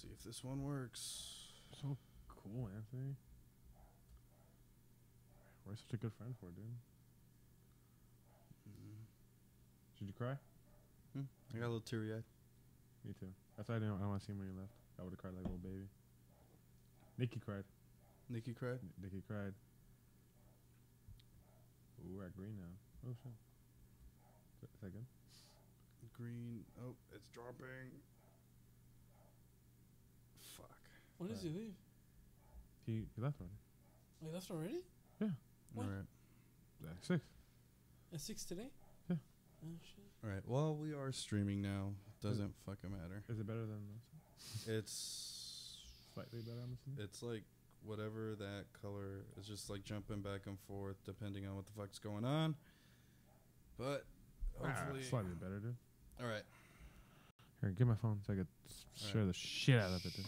see if this one works. So cool, Anthony. We're such a good friend for it, dude. Did you cry? I got a little teary-eyed. Me too. That's why I didn't. I want to see him when he left. I would have cried like a little baby. Nikki cried. Nikki cried. Nikki cried. Ooh, we're at green now. Oh shit. Is that good? Green. Oh, it's dropping. Fuck. When does he leave? He left already. Oh, he left already? All What? right. 6. At 6 today? Yeah. Oh, shit. All right. Well, we are streaming now. Doesn't fucking matter. Is it better than this? It's Slightly better, I'm assuming. it's like whatever that color is, just like jumping back and forth depending on what the fuck's going on. But hopefully, Slightly better, dude. all right. Here, give my phone so I could share the shit out of it, dude.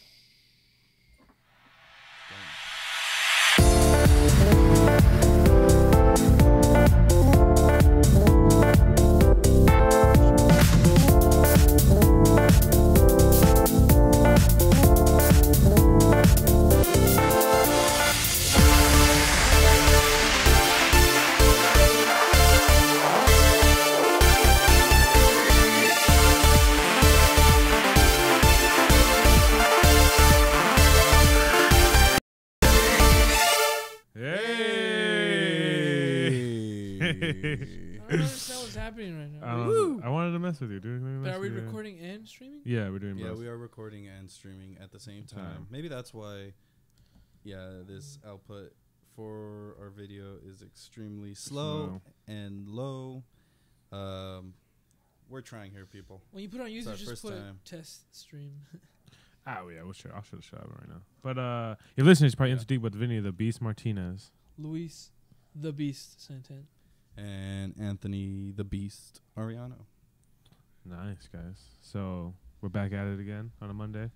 I don't understand what's happening right now. I wanted to mess with you, dude. But are we recording and streaming? Yeah, we're doing Yeah, both. we are recording and streaming at the same time. Time. Maybe that's why. Yeah, this output for our video is extremely slow and low. We're trying here, people. When you put it on It's YouTube, our just first put time. test stream. Oh yeah, I'll show the shot right now. But your listeners probably into deep with Vinny the Beast Martinez. Luis, the Beast Santan. And Anthony the Beast Ariano. Nice guys. So we're back at it again on a Monday.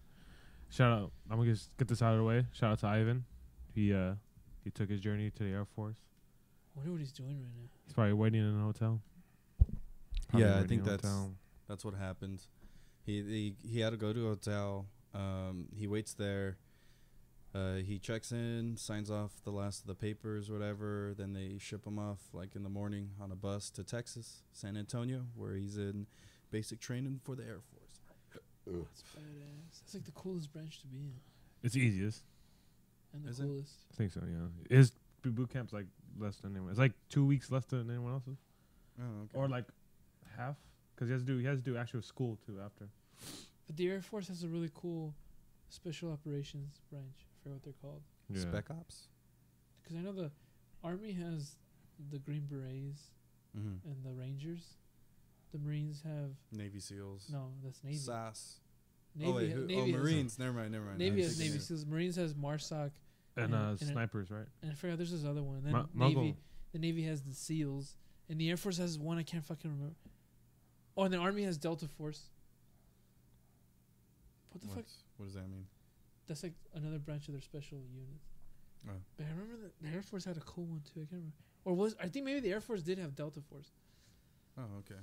Shout out! I'm gonna just get this out of the way. Shout out to Ivan. He took his journey to the Air Force. I wonder what he's doing right now. He's probably waiting in a hotel. Yeah, I waiting think in a that's hotel. that's what happened. He had to go to a hotel. He waits there. He checks in, signs off the last of the papers, whatever. Then they ship him off like in the morning on a bus to Texas, San Antonio, where he's in basic training for the Air Force. That's badass. That's like the coolest branch to be in. It's easiest. And the Is it? coolest. I think so. Yeah. His boot camp's like less than anyone. It's like 2 weeks less than anyone else's, Oh, okay. or like half, because he has to do actual school too after. But the Air Force has a really cool special operations branch. I forget what they're called. Yeah. Spec Ops. Because I know the Army has the Green Berets Mm-hmm. and the Rangers. The Marines have... Navy SEALs. No, that's Navy. SAS. Navy oh, wait, Navy has- Marines. Never mind. Navy I'm has thinking Navy of- SEALs. Marines has MARSOC. And And snipers, right? And I forgot there's this other one. And then Mongol. the Navy has the SEALs. And the Air Force has one I can't fucking remember. Oh, and the Army has Delta Force. What the fuck? What does that mean? That's like another branch of their special units. Oh. But I remember that the Air Force had a cool one too. I can't remember. Or I think maybe the Air Force did have Delta Force. Oh, okay.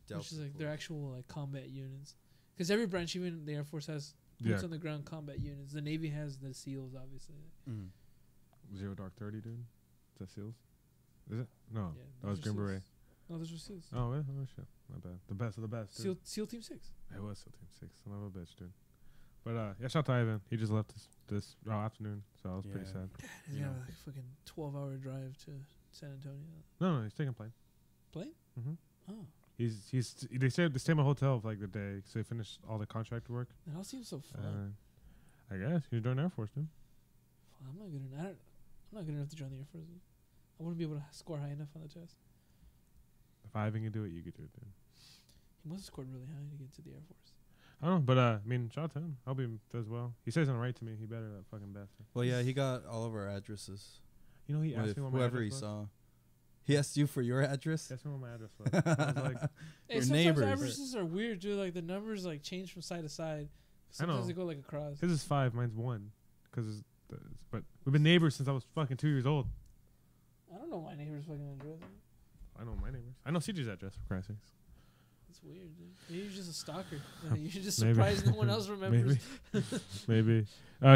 Which is like their actual like combat units. Because every branch, even the Air Force has boots on the ground combat units. The Navy has the SEALs, obviously. Mm-hmm. Zero Dark 30, dude. Is that SEALs? Is it? No, Yeah, that was those are Green Beret. SEALs. No, those were SEALs. Oh, yeah? Oh shit, my bad. The best of the best. Dude. SEAL Team 6. It was SEAL Team 6. Son of a bitch, dude. But yeah, shout out to Ivan. He just left this afternoon, so I was pretty Yeah. sad. He's Yeah. got like fucking 12-hour drive to San Antonio. No, he's taking a plane. Plane? Mm-hmm. Oh, They stayed at the hotel for like the day, so they finished all the contract work. that all seems so fun. I guess he's doing Air Force, dude. I'm not good enough. I'm not good enough to join the Air Force. I wouldn't be able to score high enough on the test. If Ivan can do it, you could do it, dude. He must have scored really high to get to the Air Force. I don't know, but I mean, shout out to him. I hope he does well. He says something right to me. He better, that fucking bastard. Well, yeah, he got all of our addresses. You know, he asked With me what my whoever address he was. saw. He asked you for your address? He asked me what my address was. I was like, Hey, Your sometimes neighbors. addresses are weird, dude. Like the numbers like change from side to side. Sometimes know. they go like across. his is 5, mine's 1. But we've been neighbors since I was fucking 2 years old. I don't know my neighbor's fucking address. I know my neighbors. I know CJ's address, for Christ's sakes. That's That's weird, dude. Maybe you're just a stalker. You're just Maybe. surprised no one else remembers. Maybe.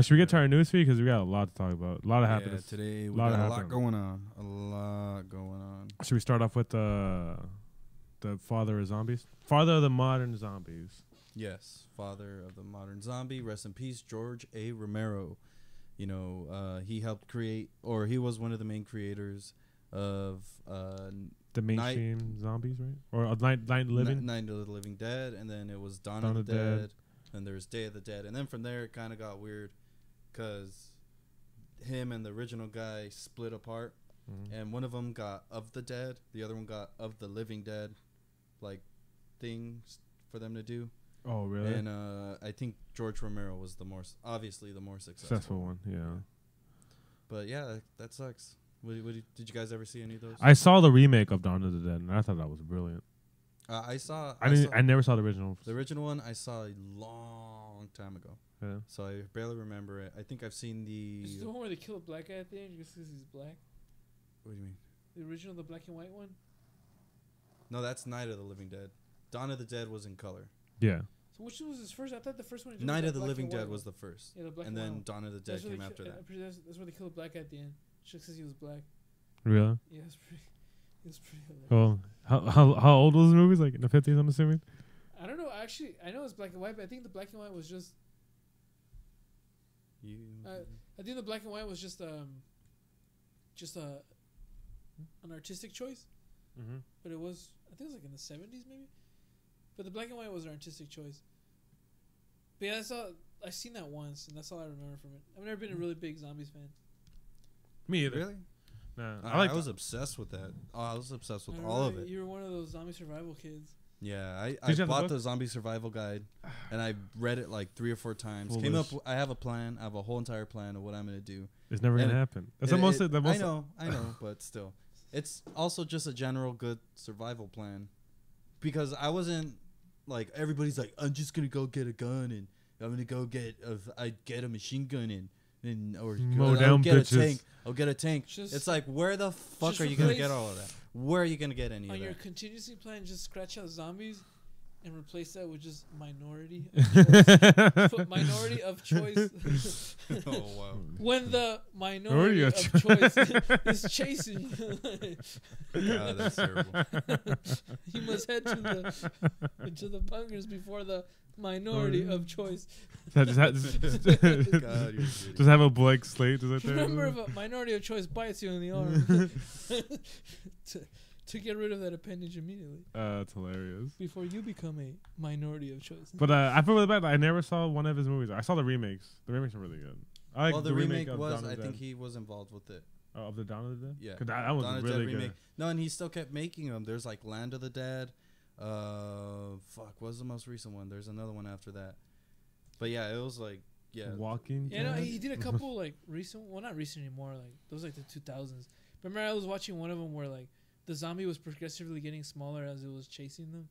Should we get to our news feed? Because we got a lot to talk about. A lot of happiness. Today we Lot got a lot happening. going on. A lot going on. Should we start off with the father of zombies? Father of the modern zombies. Yes, father of the modern zombie. Rest in peace, George A. Romero. You know, he helped create, or he was one of the main creators of The mainstream zombies, right? Or Night of the Living? Night of the Living Dead, and then it was Dawn Dawn of of the the Dead, Dead. and there's Day of the Dead, and then from there it kind of got weird, because him and the original guy split apart, and one of them got Of the Dead, the other one got Of the Living Dead, like things for them to do. Oh, really? And I think George Romero was obviously the more Successful one, yeah. But yeah, that sucks. Did you guys ever see any of those? I saw the remake of Dawn of the Dead, and I thought that was brilliant. I never saw the original. The original one I saw a long time ago, Yeah. so I barely remember it. I think I've seen Is the. the one where they kill a black guy at the end just because he's black? What do you mean? The original, the black and white one? No, that's Night of the Living Dead. Dawn of the Dead was in color. Yeah. So which one was his first? I thought the first one. Night of the Living Dead was the first, Yeah, the black and and then white. Dawn of the Dead That's where came they after ki- that. I'm pretty- That's where they kill a black guy at the end, just because he was black. Really? Yeah, it's pretty. It's pretty hilarious. Well, how old was the movie? Like in the 50s, I'm assuming? I don't know. Actually, I know it's black and white, but I think the black and white was just. I think the black and white was just an artistic choice. Mm-hmm. But it was, I think it was like in the 70s maybe. But the black and white was an artistic choice. But yeah, I seen that once, and that's all I remember from it. I've never been a really big zombies fan. Me either. Really? Nah. I was obsessed with that. Oh, I was obsessed with I all of remember it. You were one of those zombie survival kids. Yeah, I Did you have the bought book? the zombie survival guide, and I read it like 3 or 4 times. Foolish. I have a plan. I have a whole entire plan of what I'm gonna do. It's never And gonna happen. That's It- the most. it- The most. I know, but still, it's also just a general good survival plan, because I wasn't like everybody's like, I'm just gonna go get a gun and I'm gonna go get a machine gun and or Mow I'll down get bitches. a tank. I'll get a tank. Just- It's like, where the fuck just are you gonna replace- get all of that? Where are you gonna get any On of your that? contingency plan, just scratch out zombies and replace that with just minority. Put minority of choice. Oh wow. When the minority of choice is chasing you, God, that's terrible. you must head to the bunkers before the minority of choice. That just, God, you're kidding. just have a blank slate. Just right there. Remember, if a minority of choice bites you in the arm, to get rid of that appendage immediately That's hilarious. before you become a minority of choice. But I feel really bad. I never saw one of his movies. I saw the remakes. The remakes are really good. I like Well, the remake of was. Dawn of I the think Dead. he was involved with it. Of the Dawn of the Dead. Yeah, 'Cause that was Dawn of the really Dead good. remake. No, and he still kept making them. There's like Land of the Dead. Fuck, what was the most recent one? There's another one after that. But yeah, it was like Walking. Yeah, no, Dead? he did a couple like recent. Well, not recent anymore. Like those like the 2000s. Remember, I was watching one of them where like the zombie was progressively getting smaller as it was chasing them.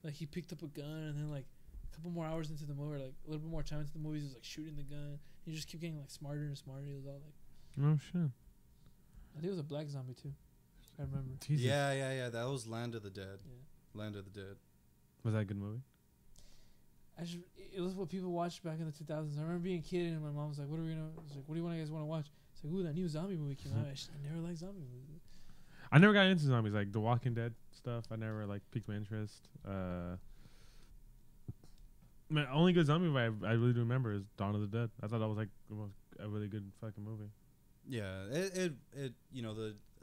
Like he picked up a gun and then like a couple more hours into the movie, or like a little bit more time into the movie, he was like shooting the gun. He just kept getting like smarter and smarter. He was all like, Oh shit. I think it was a black zombie too. I remember. Jesus. yeah. That was Land of the Dead. Yeah. Land of the Dead. Was that a good movie? It was what people watched back in the 2000s. I remember being a kid and my mom was like, "What are we gonna?" I was like, "What do you guys want to watch?" It's like, "Ooh, that new zombie movie came out." I never liked zombie movies. I never got into zombies, like The Walking Dead stuff. I never like piqued my interest. Man, only good zombie movie I really do remember is Dawn of the Dead. I thought that was like a really good fucking movie. Yeah, it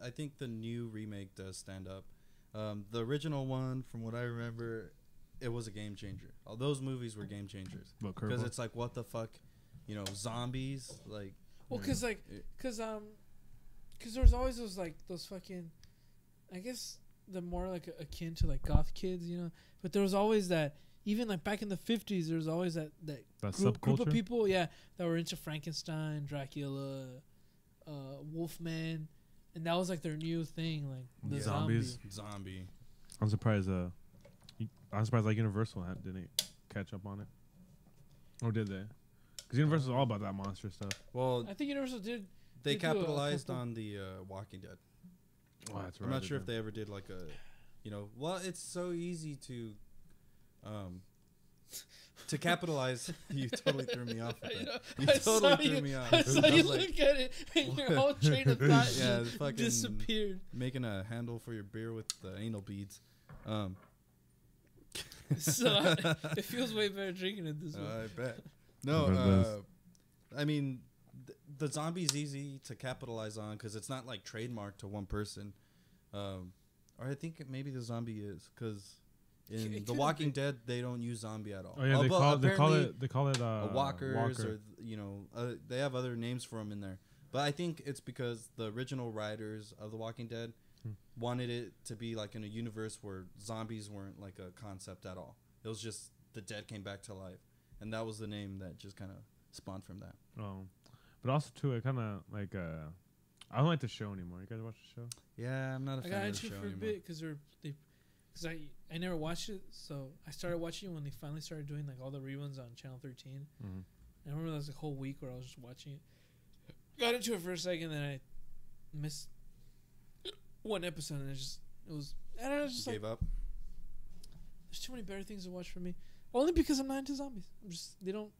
I think the new remake does stand up. The original one, from what I remember, it was a game changer. All those movies were game changers because it's like, what the fuck, zombies, like. Well, cause there was always those fucking, I guess the more like akin to like goth kids, But there was always that, even like back in the 50s, there was always that group of people, that were into Frankenstein, Dracula, Wolfman, and that was like their new thing, like the zombies. Zombie. I'm surprised. Like Universal didn't catch up on it, or did they? Because Universal's all about that monster stuff. Well, I think Universal did. they They do a capitalized couple- on the Walking Dead. Oh, that's right. I'm not sure if they ever did like a, well, it's so easy to To capitalize, you totally threw me off with I know. that. You I totally saw threw you- me off. I saw I you was like, look at it, and your whole train of thought Yeah, just fucking- disappeared. making a handle for your beer with the anal beads. So it feels way better drinking it this way. I bet. No, It does. I mean, the zombie's easy to capitalize on because it's not like trademarked to one person. Or I think maybe the zombie is because in It The could've Walking been. Dead they don't use zombie at all. Oh yeah, they but call apparently it walkers walker. or they have other names for them in there. But I think it's because the original writers of The Walking Dead wanted it to be like in a universe where zombies weren't like a concept at all. It was just the dead came back to life, and that was the name that just kind of spawned from that. But also too, it kind of like I don't like the show anymore. You guys watch the show? Yeah, I'm not a I fan got of into the it show for a anymore. bit because I never watched it, so I started watching it when they finally started doing like all the reruns on Channel 13. Mm-hmm. I remember there was a whole week where I was just watching it. Got into it for a second, then I missed one episode, and it was I don't know, just like Gave up. there's too many better things to watch for me. Only because I'm not into zombies. They don't.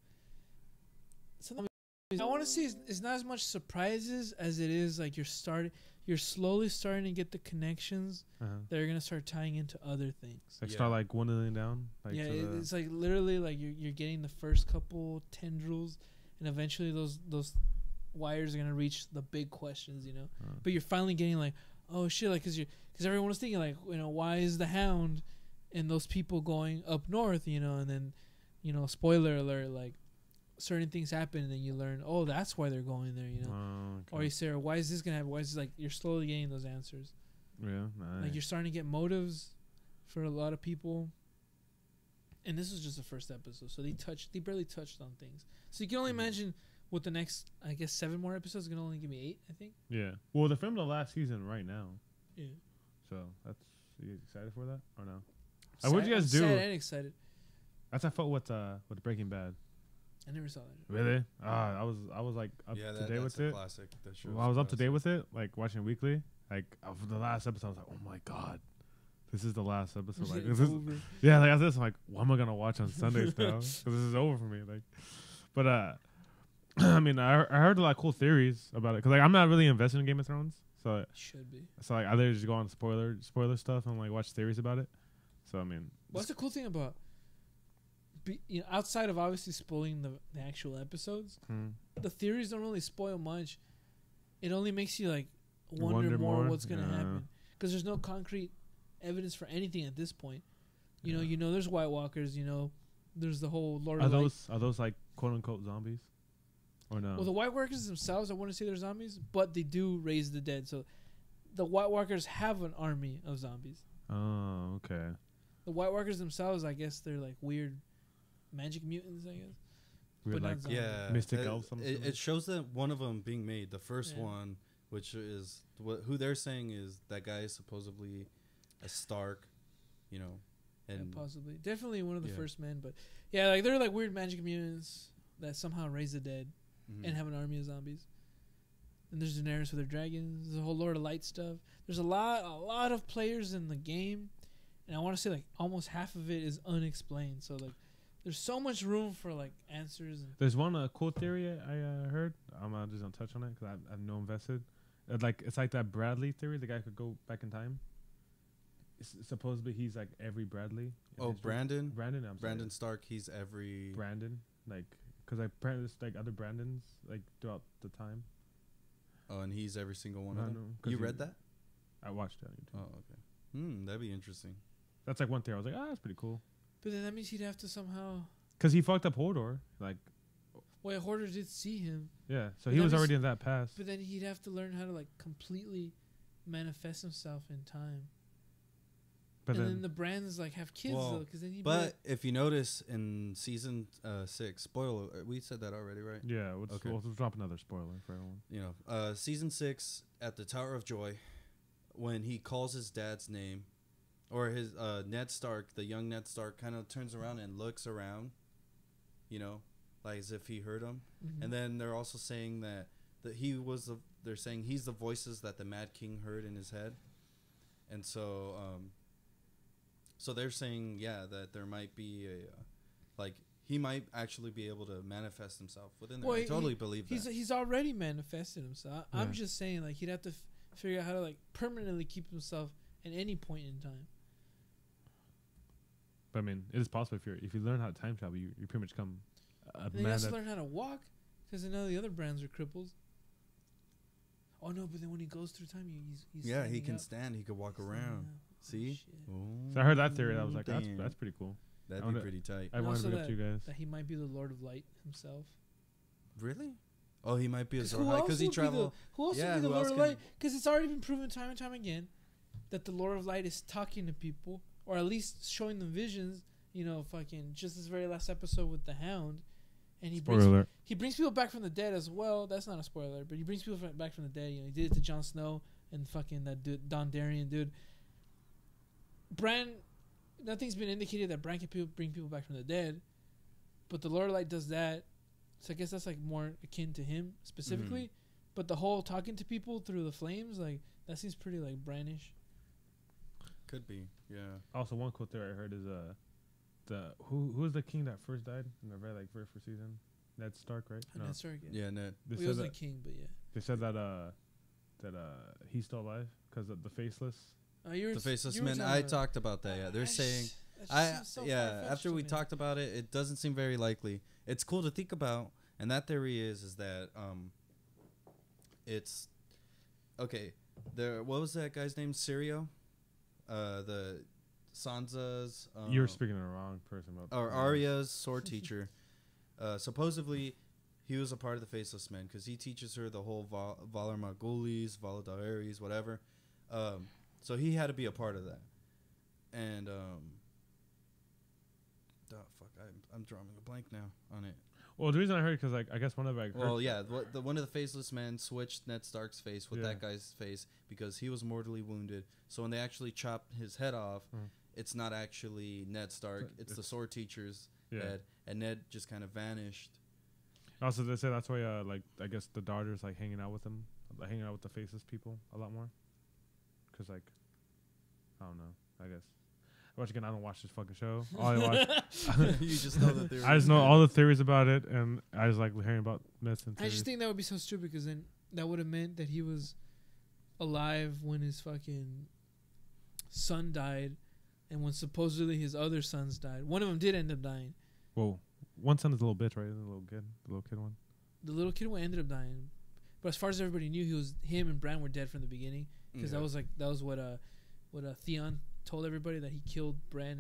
Something I want to see is not as much surprises as it is like you're slowly starting to get the connections that are gonna start tying into other things. Like Yeah. start like dwindling down. Like Yeah, to the- it's like literally like you're getting the first couple tendrils, and eventually those wires are gonna reach the big questions, you know. But you're finally getting like, oh shit, like because everyone was thinking like, you know, why is the Hound and those people going up north, you know, and then, you know, spoiler alert, like certain things happen, and then you learn, oh, that's why they're going there, you know. Or you say, why is this gonna happen? Why is this, like you're slowly getting those answers. yeah, nice. Like you're starting to get motives for a lot of people. And this was just the first episode, so they barely touched on things. So you can only imagine what the next, I guess, 7 more episodes are gonna only give me 8, I think. Yeah. Well, they're filming the last season right now, Yeah. so that's you excited for that or no? What'd you guys I'm do? sad and excited. That's I felt with Breaking Bad. I never saw that. Really? I was like up Yeah, to that, date that's with a it. classic. That show Well, I was up to date with it, like watching weekly. Like for the last episode, I was like, oh my god, this is the last episode. Like, It's this is, over. yeah, like after this, I'm like, what am I gonna watch on Sundays now? Because this is over for me. Like, but I mean, I heard a lot of cool theories about it. Cause like I'm not really invested in Game of Thrones, so Should be. like I either just go on spoiler stuff and like watch theories about it. So I mean, What's the cool thing about, you know, outside of obviously spoiling the actual episodes, the theories don't really spoil much. It only makes you like wonder more what's gonna happen, because there's no concrete evidence for anything at this point. You know, there's White Walkers. You know, there's the whole Lord of Light. are those like quote unquote zombies, or no? Well, the White Walkers themselves, I wouldn't say they're zombies, but they do raise the dead. So the White Walkers have an army of zombies. Oh, okay. The White Walkers themselves, I guess, they're like weird magic mutants, I guess. Weird, But like not zombies. Yeah, Mystic elves, I'm assuming? It shows that one of them being made, the first Yeah. one, which is who they're saying is that guy is supposedly a Stark, you know, and Yeah, possibly, definitely one of the Yeah. first men. But yeah, like they're like weird magic mutants that somehow raise the dead Mhm. and have an army of zombies. And there's Daenerys with her dragons. There's a whole Lord of Light stuff. There's a lot of players in the game, and I want to say like almost half of it is unexplained. So like, there's so much room for like answers. And There's one cool theory I heard. I'm just gonna touch on it because I've no invested. It's like that Bradley theory. The guy could go back in time. Supposedly he's like every Bradley. in oh history. Brandon, Brandon. I'm sorry. Brandon Stark, he's every Brandon. Like, cause there's like other Brandons like throughout the time. oh, and he's every single one I of know, them. 'cause You he- read that? I watched it on YouTube. Oh, okay. That'd be interesting. That's like one theory. I was like, that's pretty cool. but then that means he'd have to somehow. Cause he fucked up Hodor. Like, Well, Hoarder did see him, yeah. So But he that was means- already in that past. but then he'd have to learn how to like completely manifest himself in time. But and then then the brands like have kids Well, though, because then he'd be But like, if you notice in season 6, spoiler, we said that already, right? yeah, Okay. we'll drop another spoiler for everyone. You know, season 6 at the Tower of Joy, when he calls his dad's name, or his Ned Stark, the young Ned Stark, kind of turns around and looks around, you know, like as if he heard him. mhm. And then they're also saying that they're saying he's the voices that the Mad King heard in his head, and so So they're saying, that there might be like he might actually be able to manifest himself within there. Well, I totally believe that. He's already manifested himself. Yeah. I'm just saying, like, he'd have to figure out how to like permanently keep himself at any point in time. But I mean, it is possible if you learn how to time travel, you pretty much become a And he man has to that. learn how to walk, because none of the other brands are crippled. Oh no! But then when he goes through time, he's he standing can up. stand. He could walk Standing around. up. Oh, See? shit. So I heard that theory. I was like, Damn. that's pretty cool. That'd I be wonder- pretty tight. I And wanted to also bring up to you guys. That he might be the Lord of Light himself. Really? Oh, he might be a 'Cause Zorhai because he traveled. Who else Yeah, would be the who Lord else of can- Light? Because it's already been proven time and time again that the Lord of Light is talking to people, or at least showing them visions. You know, fucking just this very last episode with the Hound, and he Spoiler brings alert. he brings people back from the dead as well. That's not a spoiler, but he brings people back from the dead. You know, he did it to Jon Snow and fucking that dude, Don Darien dude. Bran, nothing's been indicated that Bran can bring people back from the dead, but the Lord of Light does that. So I guess that's like more akin to him specifically. Mhm. But the whole talking to people through the flames, like that seems pretty like Branish. Could be. Yeah. Also, one cool theory I heard is who was the king that first died in the very first season? Ned Stark, right? And that's sorry, yeah. Yeah. Ned. They Well, he said wasn't that a king, but yeah. they said that he's still alive because of the faceless. The faceless men. I talked about that. Yeah. They're saying. After we talked about it, it doesn't seem very likely. It's cool to think about, and that theory is that it's okay. What was that guy's name? Sirio, the Sansa's. You're speaking to the wrong person. Or Arya's sword teacher. Supposedly, he was a part of the Faceless Men because he teaches her the whole Valar Morghulis, Valadares, whatever. So he had to be a part of that, and I'm drawing a blank now on it. Well, the reason I heard because like I guess one of Well, yeah, one of the Faceless Men switched Ned Stark's face with Yeah. that guy's face because he was mortally wounded. So when they actually chopped his head off, Mhm. it's not actually Ned Stark; it's the sword teacher's head, and Ned just kind of vanished. Also, they say that's why like I guess the daughter's like hanging out with them, like, hanging out with the faceless people a lot more. Cause like I don't know. I guess. Once again, I don't watch this fucking show. All I watch, You just know that I just know all the theories about it, and I just like hearing about myths and I theories. just think that would be so stupid because then that would have meant that he was alive when his fucking son died, and when supposedly his other sons died. One of them did end up dying. Whoa, one son is a little bitch, right? The little kid one. The little kid one ended up dying, but as far as everybody knew, him and Bran were dead from the beginning because that was what Theon told everybody, that he killed Bran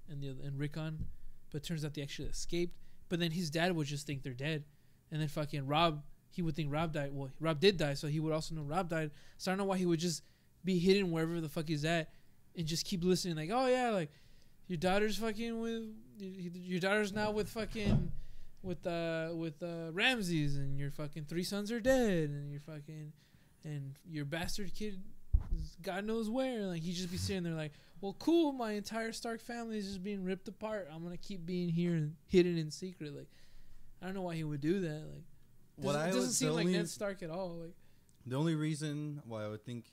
and Rickon, but it turns out they actually escaped. But then his dad would just think they're dead, and then fucking Rob, he would think Rob died. Well, Rob did die, so he would also know Rob died. So I don't know why he would just be hidden wherever the fuck he's at and just keep listening. Like, oh yeah, like your daughter's fucking with your daughter's now with fucking with Ramses, and your fucking 3 sons are dead, and your bastard kid is God knows where. Like, he'd just be sitting there like, well, cool, my entire Stark family is just being ripped apart. I'm gonna keep being here and hidden in secret. Like, I don't know why he would do that. Like, doesn't seem like Ned Stark at all. Like, the only reason why I would think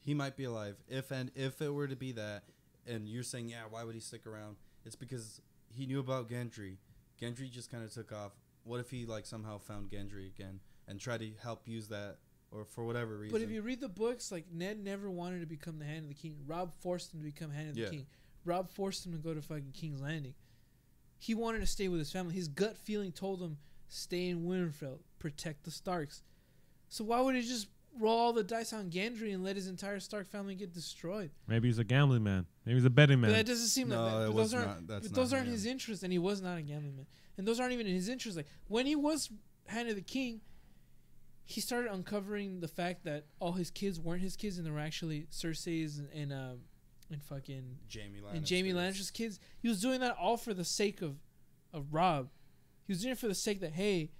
he might be alive, if it were to be that, and you're saying, yeah, why would he stick around? It's because he knew about Gendry. Gendry just kind of took off. What if he like somehow found Gendry again and tried to help use that, or for whatever reason? but if you read the books, like, Ned never wanted to become the Hand of the King. Rob forced him to become Hand of the King. Rob forced him to go to fucking King's Landing. He wanted to stay with his family. His gut feeling told him, stay in Winterfell, protect the Starks. So why would he just roll all the dice on Gendry and let his entire Stark family get destroyed? Maybe he's a gambling man. Maybe he's a betting man. But that doesn't seem No, like that. it But was those aren't. not. That's But not those aren't him. his interests, and he was not a gambling man. And those aren't even in his interests. Like, when he was Hand of the King, he started uncovering the fact that all his kids weren't his kids, and they were actually Cersei's and fucking Jaime Lannister's kids. He was doing that all for the sake of Rob. He was doing it for the sake that, hey,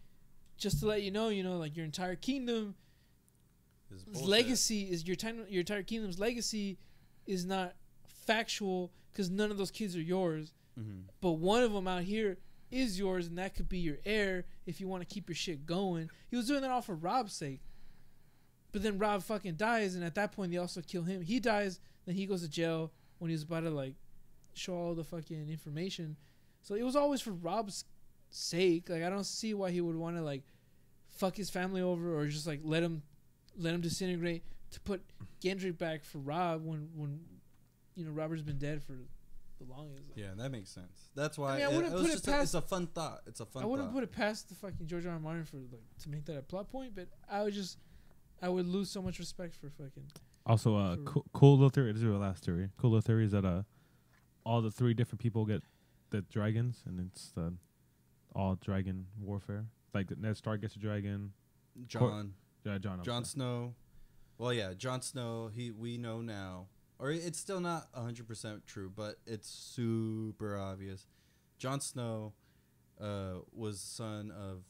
just to let you know, like, your entire kingdom. His legacy is your entire kingdom's legacy is not factual because none of those kids are yours. Mm-hmm. But one of them out here is yours, and that could be your heir if you want to keep your shit going. He was doing that all for Rob's sake. But then Rob fucking dies, and at that point they also kill him. He dies, then he goes to jail when he was about to like show all the fucking information. So it was always for Rob's sake. Like I don't see why he would want to like fuck his family over or just like let him disintegrate to put Gendry back for Rob when you know Robert's been dead for the longest. Yeah, that makes sense. That's why I mean, I wouldn't put it past. It's a fun thought. It's a fun. I wouldn't thought. put it past the fucking George R. R. Martin for like to make that a plot point, but I would lose so much respect for fucking. Also, cool little theory. This is your last theory. Cool little theory is that all the 3 different people get the dragons, and it's the all dragon warfare. Like Ned Stark gets a dragon. Jon Snow. Well, yeah, Jon Snow. We know now, or it's still not 100% true, but it's super obvious. Jon Snow was son of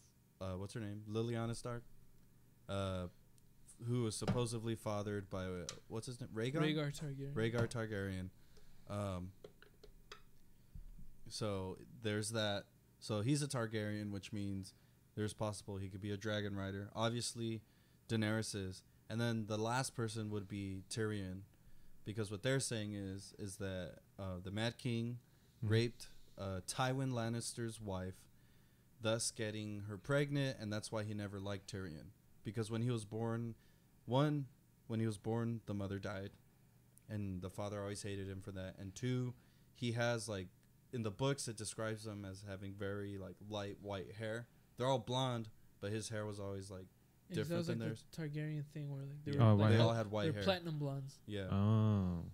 what's her name, Lyanna Stark, who was supposedly fathered by what's his name, Rhaegar Targaryen. Rhaegar Targaryen. So there's that. So he's a Targaryen, which means there's possible he could be a dragon rider. Obviously, Daenerys is. And then the last person would be Tyrion, because what they're saying is that the Mad King raped Tywin Lannister's wife, thus getting her pregnant, and that's why he never liked Tyrion. Because when he was born, when he was born, the mother died, and the father always hated him for that. And 2, he has like in the books it describes him as having very like light white hair. They're all blonde, but his hair was always like different than theirs. The Targaryen thing where like they, they all had white hair. Platinum blondes. Yeah. Oh.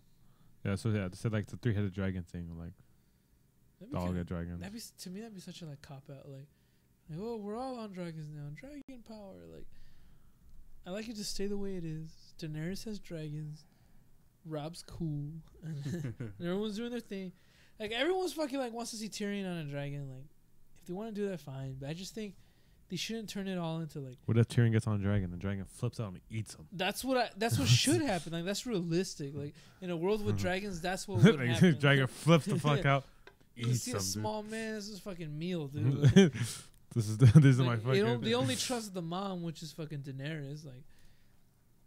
Yeah. So yeah, they said like the 3-headed dragon thing, like all get dragons. To me that'd be such a like cop out. Like oh, we're all on dragons now. Dragon power. Like I like it to stay the way it is. Daenerys has dragons. Rob's cool. And everyone's doing their thing. Like everyone's fucking like wants to see Tyrion on a dragon. Like if they want to do that, fine. But I just think they shouldn't turn it all into like. What if Tyrion gets on a dragon? The dragon flips out and eats him. That's what should happen. Like that's realistic. Like in a world with dragons, that's what would happen. Dragon flips the fuck out. You see a small man. This is fucking meal, dude. This is my fucking. They only trust the mom, which is fucking Daenerys. Like,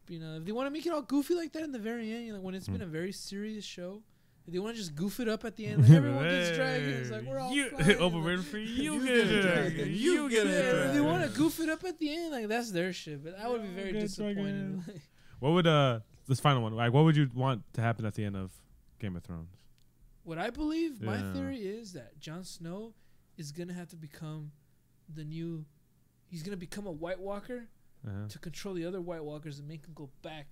you know, if they want to make it all goofy like that in the very end, like when it's been a very serious show, if they want to just goof it up at the end, like everyone gets dragons, like we're all overrated for you get a dragon, you get a dragon. If they want to goof it up at the end, like that's their shit. But I would be very disappointed. What would this final one? Like, what would you want to happen at the end of Game of Thrones? What I believe, my theory is that Jon Snow is gonna have to become the new. He's gonna become a White Walker to control the other White Walkers and make them go back.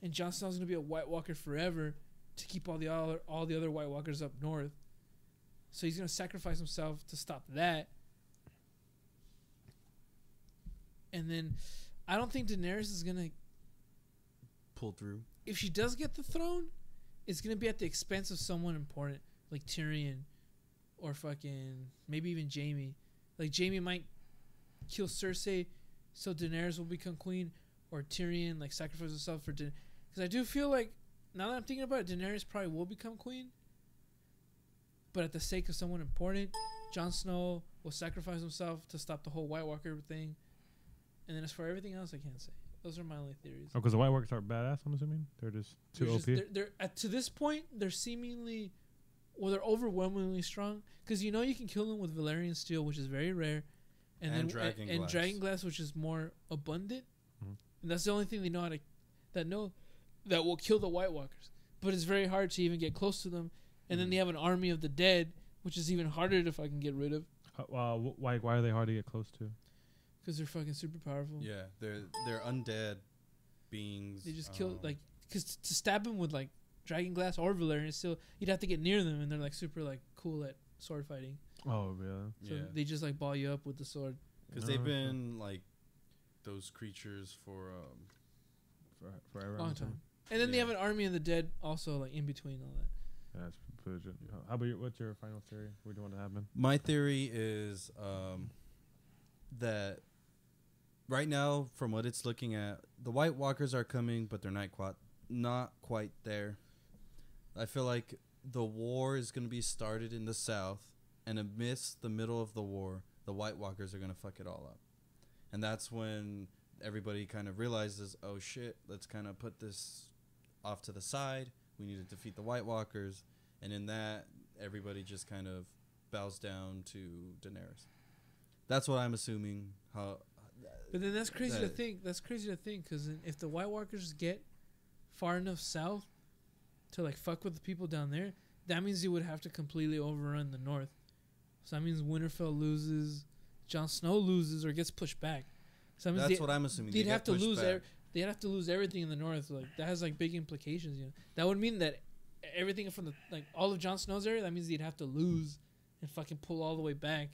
And Jon Snow's gonna be a White Walker forever to keep all the other White Walkers up north. So he's gonna sacrifice himself to stop that. And then, I don't think Daenerys is gonna pull through. If she does get the throne, it's gonna be at the expense of someone important like Tyrion, or fucking maybe even Jaime. Like Jaime might kill Cersei, so Daenerys will become queen, or Tyrion like sacrifice himself for Daenerys. Because I do feel like now that I'm thinking about it, Daenerys probably will become queen, but at the sake of someone important. Jon Snow will sacrifice himself to stop the whole White Walker thing, and then as for everything else, I can't say. Those are my only theories. Oh, because the White Walkers are badass, I'm assuming? They're just too OP? They're to this point, they're seemingly... Well, they're overwhelmingly strong. Because you can kill them with Valyrian steel, which is very rare. And Dragon Glass. And Dragon Glass, which is more abundant. Mm-hmm. And that's the only thing they know how to... That will kill the White Walkers. But it's very hard to even get close to them. And then they have an army of the dead, which is even harder to fucking get rid of. Why are they hard to get close to? Because they're fucking super powerful. Yeah, they're undead beings. They just kill because to stab them with like Dragon Glass or Valyrian steel, you'd have to get near them, and they're like super like cool at sword fighting. Oh really? So they just like ball you up with the sword. Because they've been like those creatures for forever. Long time. And then they have an army of the dead also like in between all that. Yeah, that's pretty good. How about what's your final theory? What do you want to happen? My theory is that right now, from what it's looking at, the White Walkers are coming, but they're not quite there. I feel like the war is going to be started in the south, and amidst the middle of the war, the White Walkers are going to fuck it all up. And that's when everybody kind of realizes, oh shit, let's kind of put this off to the side. We need to defeat the White Walkers. and in that, everybody just kind of bows down to Daenerys. That's what I'm assuming. How? But then that's crazy to that- think. That's crazy to think because if the White Walkers get far enough south to like fuck with the people down there, that means they would have to completely overrun the north. So that means Winterfell loses, Jon Snow loses or gets pushed back. So that means That's what I'm assuming. they'd They have get to pushed lose. back. They'd have to lose everything in the north. Like that has like big implications. You know, that would mean that everything from the like all of Jon Snow's area. That means they'd have to lose and fucking pull all the way back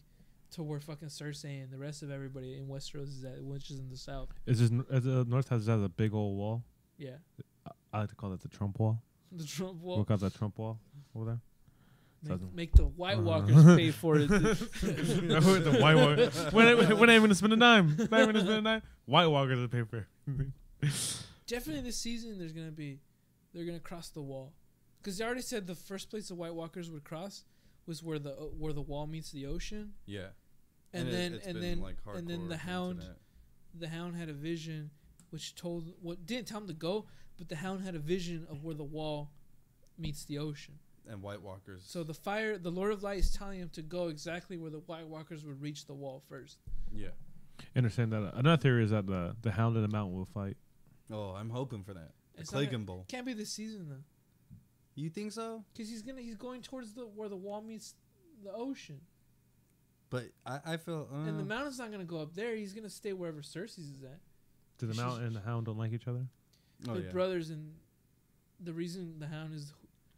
to where fucking Cersei and the rest of everybody in Westeros is at, which is in the south. Is this the North has a big old wall? Yeah, I like to call it the Trump wall. the Trump We'll wall. call that Trump wall over there. Make the White Walkers pay for it. The White Walker. We're not even gonna spend a dime. Not even gonna spend a dime. White Walkers will pay for it. Definitely this season, they're gonna cross the wall, because they already said the first place the White Walkers would cross was where the wall meets the ocean, Yeah. and it's then been, like, the hardcore Hound, into that. the Hound had a vision, which didn't tell him to go, but the Hound had a vision of where the wall meets the ocean. And White Walkers. So the Lord of Light is telling him to go exactly where the White Walkers would reach the wall first. Yeah. Understand that. Another theory is that the Hound and the Mountain will fight. Oh, I'm hoping for that. The It's not Clegane Bowl. Can't be this season though, You think so? because he's going towards where the wall meets the ocean. But I feel. And the Mountain's not gonna go up there. He's gonna stay wherever Cersei's is at. Do the She's- Mountain and the Hound don't like each other? Oh, They're yeah. brothers, and the reason the Hound is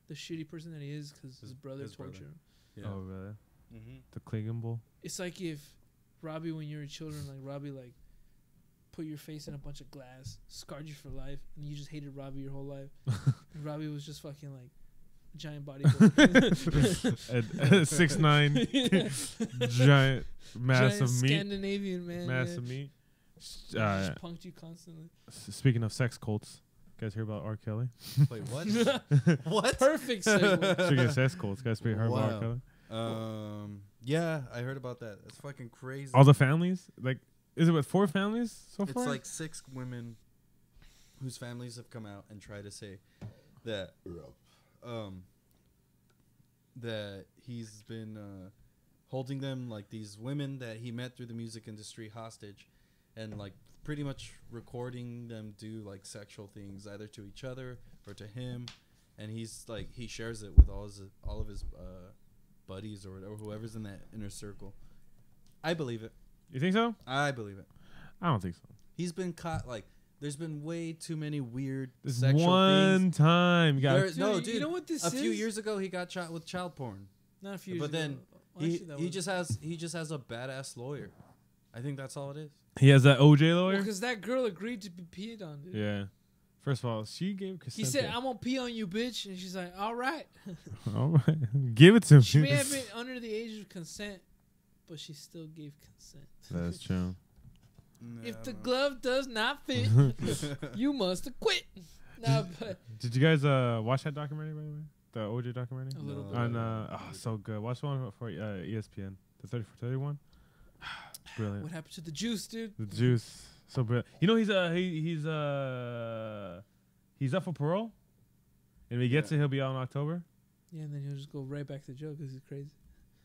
the shitty person that he is because his brother his brother. tortured him. Yeah. Oh, really? Mm-hmm. The Clegane Bowl. It's like if Robbie, when you were children, like Robbie, like put your face in a bunch of glass, scarred you for life, and you just hated Robbie your whole life. And Robbie was just fucking like a giant bodybuilder. At 6'9", giant mass giant of meat. Scandinavian man. Mass yeah. of meat. He just punked you constantly. Speaking of sex cults, guys hear about R. Kelly? Wait, what? What? Perfect segue. Speaking of sex cults, guys heard about R. Wow. Kelly? Yeah, I heard about that. That's fucking crazy. All the families? Like, is it with 4 families so It's far? like 6 women whose families have come out and try to say that that he's been holding them, like these women that he met through the music industry, hostage, and like pretty much recording them do like sexual things either to each other or to him, and he's like he shares it with all of his buddies or whatever, whoever's in that inner circle. I believe it. You think so? I believe it. I don't think so. He's been caught like there's been way too many weird This sexual one things. time, you got There- Dude, no, you dude. know what this a few is? years ago, he got shot with child porn. Not a few years But ago. then Well, actually, that was- he just has a badass lawyer. I think that's all it is. he has that OJ lawyer. because that girl agreed to be peed on, dude. Yeah. First of all, she gave consent. He said, "I'm gonna pee on you, bitch," and she's like, "All right." "All right, give it to She may me." have been under the age of consent, but she still gave consent. That's true. If the glove does not fit, you must quit. Nah, but Did you guys watch that documentary, by the way? The OJ documentary? a little No. bit. On so good. Watch the one for ESPN. The 30 for 31. Brilliant. What happened to the juice, dude? The juice. So brilliant. You know he's up for parole. And if he gets Yeah. it, he'll be out in October. Yeah, and then he'll just go right back to jail because he's crazy.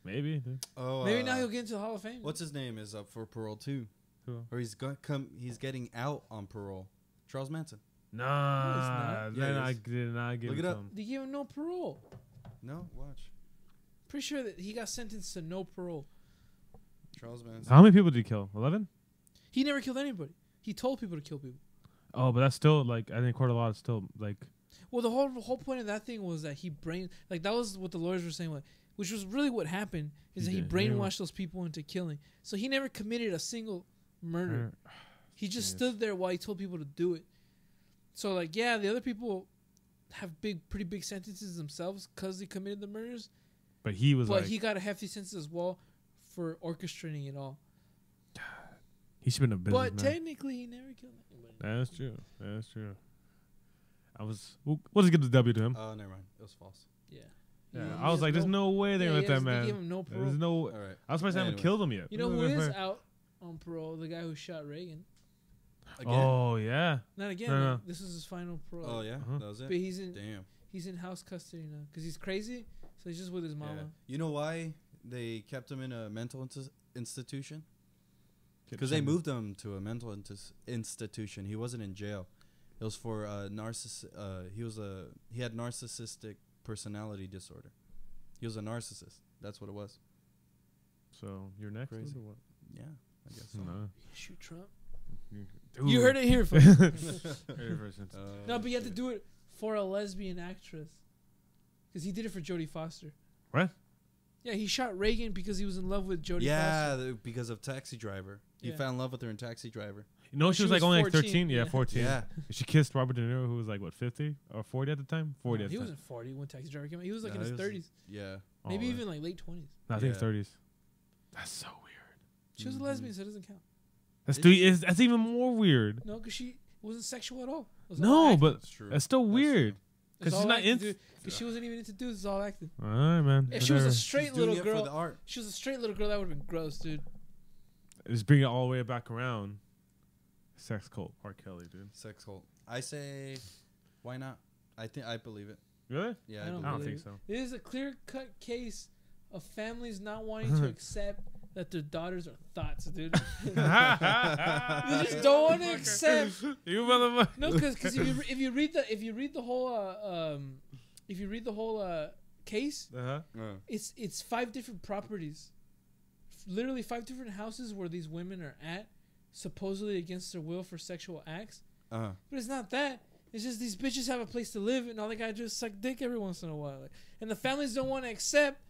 Maybe. Dude. Oh, Maybe now he'll get into the Hall of Fame. what's his name is up for parole too, Who? or he's getting out on parole. Charles Manson. Nah, not. Yeah, then it I is. did not give Look it it to up. him. They gave him no parole. No, watch Pretty sure that he got sentenced to no parole. Charles Manson. How many people did he kill? 11? He never killed anybody. He told people to kill people. Oh, but that's still like I think court of law is still like Well, the whole point of that thing was that that was what the lawyers were saying, like, which was really what happened is He that he did. brainwashed those people into killing. So he never committed a single murder. He just Genius. stood there while he told people to do it. So like, yeah, the other people have pretty big sentences themselves because they committed the murders, but he was but like he got a hefty sentence as well for orchestrating it all. he should have been a businessman. But technically, he never killed anybody. That's true. That's true. We'll just give the W to him. Oh, never mind. It was false. Yeah. Yeah, He I was has like, "There's no way they're yeah, gonna he let has- that They man." gave him no parole. There's no. All right. I was surprised they haven't Anyways. killed him yet. You know who is out on parole? The guy who shot Reagan. Again. Oh yeah. Not again. No, like, no. This is his final parole. Oh yeah. Uh-huh. That was But it. he's in Damn. he's in house custody now because he's crazy. So he's just with his mama. You know why they kept him in a mental institution? Because they moved him to a mental institution. He wasn't in jail. It was for he had narcissistic personality disorder. He was a narcissist. That's what it was. So you're next. Crazy. Or what? Yeah, I guess so. No. Shoot Trump. Dude. You heard it here first. No, but you have to do it for a lesbian actress. Because he did it for Jodie Foster. What? Yeah, he shot Reagan because he was in love with Jodie Foster. Yeah, because of Taxi Driver. He Yeah. fell in love with her in Taxi Driver. No, she was like only like 13. Yeah, yeah. 14. Yeah. She kissed Robert De Niro, who was like, what, 50 or 40 at the time? 40 No, at he the time. wasn't 40 when Taxi Driver came out. He was like No, in his he was- 30s. Yeah. Maybe Oh, even like late 20s. no, I think Yeah. 30s. That's so weird. She was a lesbian, so it doesn't count. That's even more weird. No, because she wasn't sexual at all. It was all No, acting. but That's true. that's still That's weird. It was Because she's all not acting, in. dude. 'Cause she wasn't even into dudes. It's all acting. All right, man. If she was a Whatever. straight She's doing little it for the girl, art. she was a straight little girl, that would have been gross, dude. Just bring it all the way back around. Sex cult, R. Kelly, dude. Sex cult. I say, why not? I believe it. Really? Yeah, I I, don't believe I don't it. think so. It is a clear-cut case of families not wanting to accept that their daughters are thoughts, dude. They just don't want to accept. You motherfucker. No, because if you read the whole case, Uh-huh. it's 5 different properties, literally 5 different houses where these women are at, supposedly against their will for sexual acts. Uh-huh. But it's not that. It's just these bitches have a place to live, and all they gotta do is suck dick every once in a while. Like, and the families don't want to accept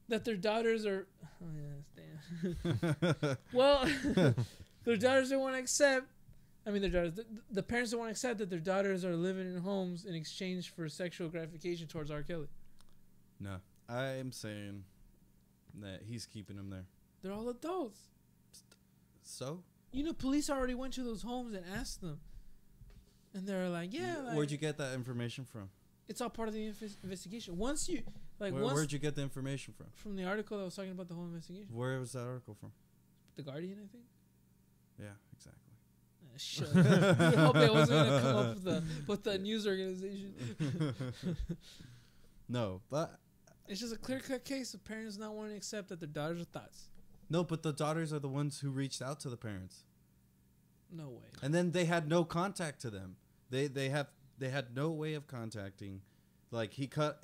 that their daughters are. Oh yeah, damn. Well, their daughters don't want to accept. I mean, their daughters. The parents don't want to accept that their daughters are living in homes in exchange for sexual gratification towards R. Kelly. No, I am saying that he's keeping them there. They're all adults. So, You know, police already went to those homes and asked them, and they're like, "Yeah, like, where'd you get that information from? it's all part of the investigation." Once you like, Where'd you get the information from? from the article that was talking about the whole investigation, Where was that article from? The Guardian, I think. Yeah, exactly. Shut up. I hope I wasn't gonna come up with the news organization. No, but It's just a clear-cut case of parents not wanting to accept that their daughters are thoughts. no, but the daughters are the ones who reached out to the parents, No way. and then they had no contact to them. They had no way of contacting. Like he cut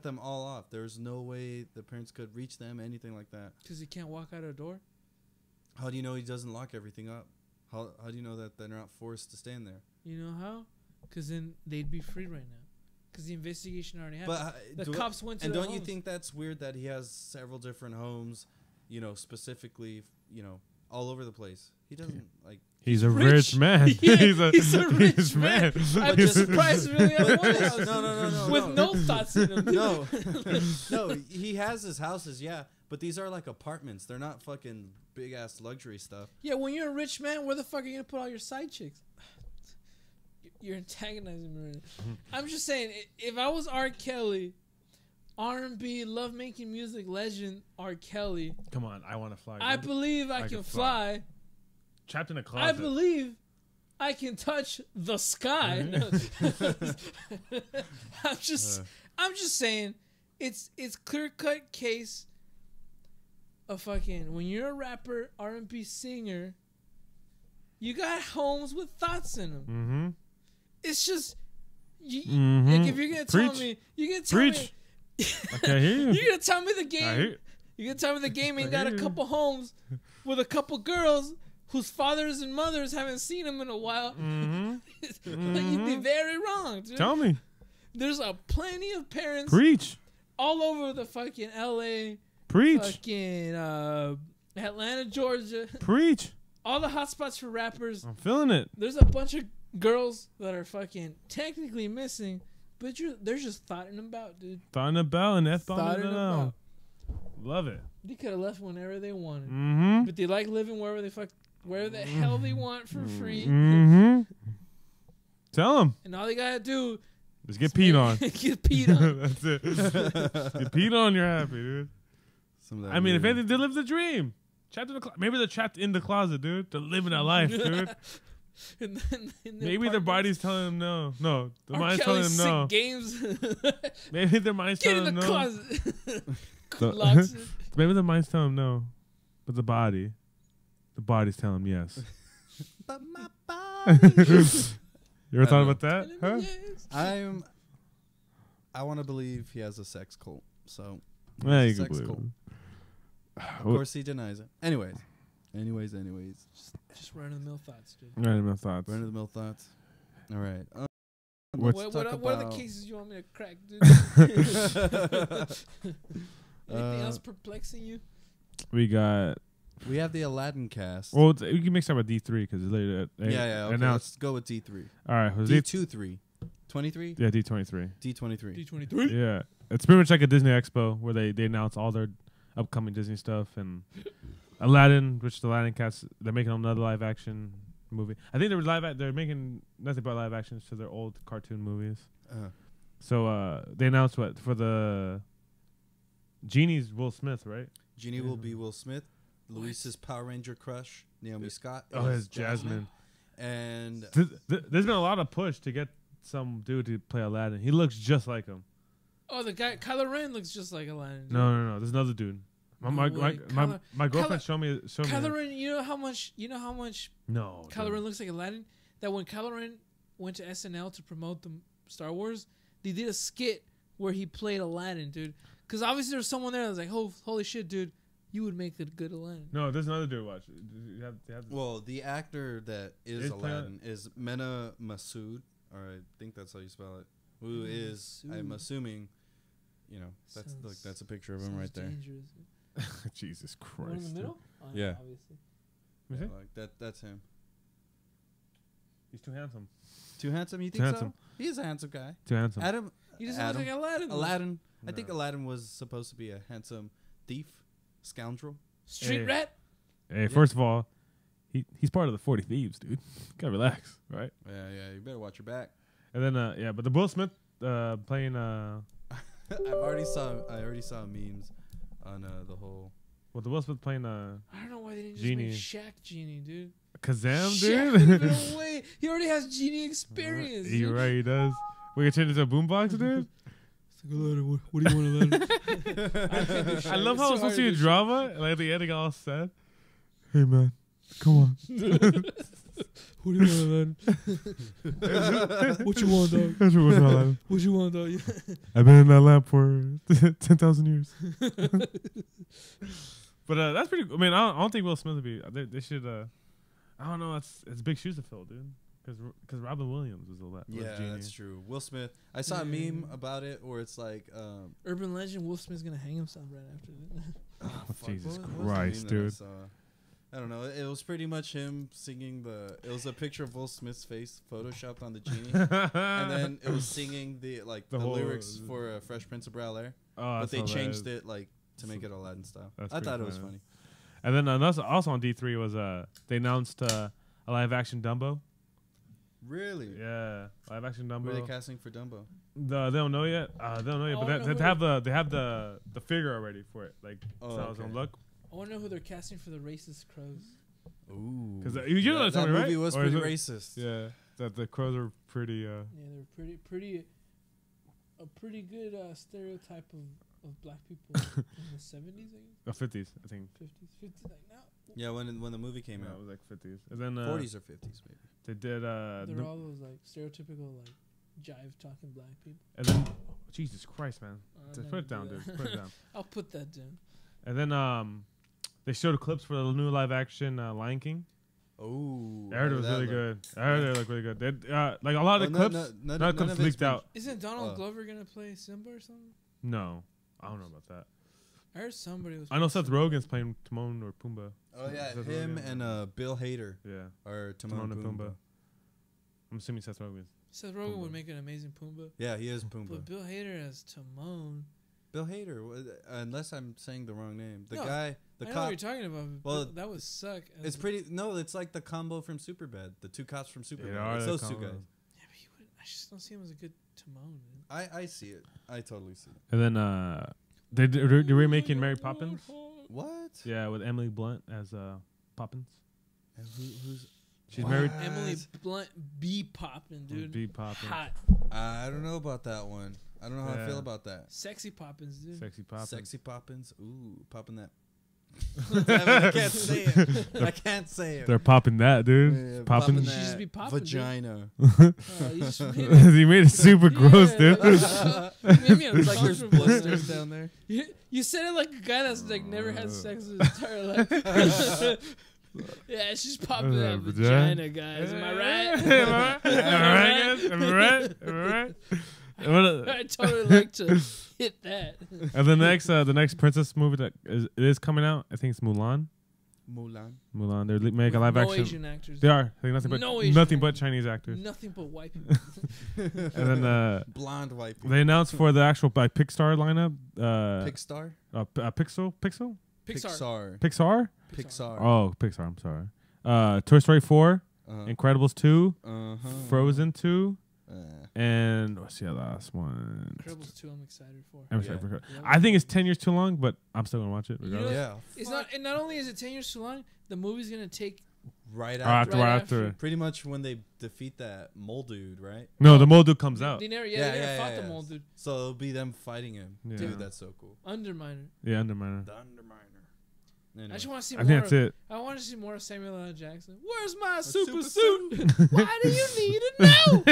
them all off. There was no way the parents could reach them, anything like that. Because he can't walk out of a door. How do you know he doesn't lock everything up? How do you know that they're not forced to stand there? You know how? Because then they'd be free right now. Because the investigation already happened. But The cops went to and their don't you homes. think that's weird that he has several different homes, specifically, all over the place? He doesn't like. He's a Rich. rich man. Yeah, he's a rich man. I'm just surprised we only have one house No, with no thoughts in them. No, no, he has his houses, yeah, but these are like apartments. They're not fucking big ass luxury stuff. Yeah, when you're a rich man, where the fuck are you gonna put all your side chicks? You're antagonizing me right now. I'm just saying, if I was R. Kelly, R&B, love-making music legend R. Kelly, Come on, I want to fly. I dude. believe I can fly. Trapped in a I closet. believe I can touch the sky. I'm just saying, it's clear-cut case of fucking when you're a rapper, R&B singer, you got homes with thoughts in them. Mm-hmm. It's just Mhm. like if you're gonna tell Preach. me, you're gonna tell Preach. me, I can't hear you. you're gonna tell me the I game. hear. You're gonna tell me the game ain't got a hear you. couple homes with a couple girls whose fathers and mothers haven't seen them in a while. Mm-hmm. You'd be very wrong, dude. Tell me. There's a plenty of parents Preach. all over the fucking LA, Preach. fucking Atlanta, Georgia, Preach. all the hotspots for rappers. I'm feeling it. There's a bunch of girls that are fucking technically missing, but they're just thoughting about, dude. Thought about and F bombing Thoughting it about. out. Love it. They could have left whenever they wanted, Mm-hmm. but they like living wherever the hell they want for free. Mm-hmm. Tell them. And all they gotta do Just get peed on. get peed on. That's it. Get peed on, you're happy, dude. Some of that I mean, if weird- anything, they live the dream. Trapped in the maybe they're trapped in the closet, dude. They're living that life, dude. Maybe their body's telling them no. No, the mind's telling them sick no. games. Maybe their mind's Get telling in them the no. closet. Locks it. Maybe the mind's telling them no, but the body's telling them yes. But my body. You ever thought about that? Huh? Yes. I want to believe he has a sex cult. So, Yeah, you Sex can believe cult. it. of course, he denies it. Anyways. Just run of the mill thoughts, dude. Random thoughts. Run of the mill thoughts. All right. What's- What talk are the about- cases you want me to crack, dude? Anything Uh, else perplexing you? We got. We have the Aladdin cast. Well, we can mix up with D3 because later. yeah. Okay, announced. let's go with D3. All right. Was D? D23. 23? Yeah, D23. D23. D23. Yeah, it's pretty much like a Disney Expo where they announce all their upcoming Disney stuff and Aladdin, which the Aladdin cast they're making another live action movie. I think they're making nothing but live actions to their old cartoon movies. So they announced what for the Genie's Will Smith, right? Genie will be Will Smith. Luis's Power Ranger crush, Naomi Scott. Oh, is it's Jasmine. And There's been a lot of push to get some dude to play Aladdin. He looks just like him. Oh, the guy Kylo Ren looks just like Aladdin. dude. No. There's another dude. No My way. my girlfriend showed me. Kylo Ren, you know how much No. Kylo dude. Ren looks like Aladdin? That when Kylo Ren went to SNL to promote the Star Wars, they did a skit where he played Aladdin, dude. Because obviously there was someone there that was like, holy shit, dude, you would make a good Aladdin. No, there's another dude. Watch. You have well, the actor that is Is playing- Aladdin is Mena Massoud, or I think that's how you spell it. Who Mena is? I'm Massoud. assuming, that's Sounds- that's a picture of him Sounds right there. dangerous. Jesus The Christ. one in the middle? Oh, Yeah. Obviously. Is it? Like that's him. He's too handsome. Too handsome? You Too think handsome. so? He is a handsome guy. Too handsome. Adam. He doesn't look Adam. like Aladdin. though. Aladdin. I think No. Aladdin was supposed to be a handsome thief, scoundrel. Street Hey. rat? Hey, first of all, he's part of the 40 Thieves, dude. Gotta relax, right? Yeah. You better watch your back. And then but the Will Smith playing I already saw memes on the whole. the Will Smith playing I don't know why they didn't just Genie. make Shaq Genie, dude. Kazam, Shaq dude. would've been away. He already has Genie experience. You're dude. right, he does. We can turn it into a boombox, dude. It's like, Aladdin, what do you want, Aladdin? I love how it's supposed It's so hard to be to do drama. Like at the ending, all sad. Hey man, come on. What do you want, Aladdin? What you want, dog? That's what we're talking What you want, dog? I've been in that lamp for 10,000 years. But that's pretty. I mean, I don't think Will Smith would be. They should. I don't know. It's big shoes to fill, dude. Because Robin Williams was Yeah, Genie. that's true. Will Smith. I saw a meme about it where it's like, Urban legend: Will Smith's gonna hang himself right after this. fuck, Jesus what was the Christ, meme that I dude. saw? I don't know. It was pretty much him singing It was a picture of Will Smith's face photoshopped on the genie, and then it was singing the The whole- lyrics for Fresh Prince of Bel Air, Oh, but they that's changed hilarious. it like to make it Aladdin style. That's I pretty thought it was funny. funny. And then also on D3 was they announced a live action Dumbo. Really? Yeah, live action Who are they Dumbo. casting for Dumbo? They don't know yet. They don't know yet, Oh, but I know they who have the figure already for it. Like Oh, so how it's okay. gonna look. I want to know who they're casting for the racist crows. Ooh. 'Cause you know that something, movie right? was Or is pretty it- racist. Yeah, that the crows are pretty. Yeah, they're a pretty good stereotype of black people in the 70s, I guess, 50s, I think. 50s, like now. Yeah, when the movie came Yeah, it out, was like 50s, and then 40s or 50s maybe. they did. They're all those like stereotypical like jive talking black people. and then Jesus Christ, man, I'll just never put it do down, that. dude. Put it down. I'll put that down. And then they showed clips for the new live action Lion King. Oh, I heard it was really good. I heard it looked really good. They, like a lot of the clips, none clips of it's leaked been- out. Isn't Donald Oh. Glover gonna play Simba or something? No, I don't know about that. I heard somebody was. I know playing Seth Simba. Rogen's playing Timon or Pumbaa. Oh yeah, Seth him Rogen. and Bill Hader Yeah, are Timon and Pumbaa. I'm assuming Seth Rogen. Seth Rogen Pumbaa. would make an amazing Pumbaa. Yeah, he is But Pumbaa. Bill Hader as Timon. Bill Hader, unless I'm saying the wrong name. The No, guy, the I know what cop. you're talking about. Well, Well, that would suck. It's pretty. No, it's like the combo from Superbad. The two cops from Superbad. are It's the those two combo. guys. Yeah, but he would. I just don't see him as a good Timon. Man. I see it. I totally see it. And then they're remaking Mary Poppins. What? Yeah, with Emily Blunt as Poppins. And who's? She's married. Emily Blunt be popping, dude. Be popping. Hot, I don't know about that one. I don't know how I feel Yeah. about that. sexy poppins, dude. Sexy popping. Sexy Poppins. Ooh, popping that. I can't say it. I can't say it. They're popping that, dude. Yeah, popping. She just be popping, dude. vagina. You just made it. He made it super gross, dude. You made me It's like there's uncomfortable, blisters man. down there. You said it like a guy that's like never had sex in his entire life. Yeah, she's popping that vagina, guys. Am I right? Am I right? Am I right, guys? Am I right? Am I right? What I totally like to hit that. and the next princess movie that is coming out, I think it's Mulan. Mulan. They're making a live no action. Asian actors. They are. I think No Asian nothing but actors. Chinese actors. Nothing but white people. And then Blonde white people. they announced for the actual like Pixar lineup. Pixar? Pixar. Pixar. Pixar. Oh, Pixar. I'm sorry. Toy Story 4, Incredibles 2, Frozen 2, and what's the last one? Incredibles 2 I'm excited for. I'm Yeah. sorry. I think it's 10 years too long, but I'm still gonna watch it You know, regardless. Yeah. It's not, and not only is it 10 years too long, the movie's going to take... Right Right after. after. Pretty much when they defeat that mole dude, right? No, the mole dude comes out. They never, Yeah, they never yeah, fought yeah, the yeah. mole, dude. So it'll be them fighting him. Yeah. Dude, that's so cool. Underminer. Yeah, Underminer. The Underminer. Anyway. I just want to see I more. think that's it. I want to see more of Samuel L. Jackson. Where's my super super suit? Why do you need it now?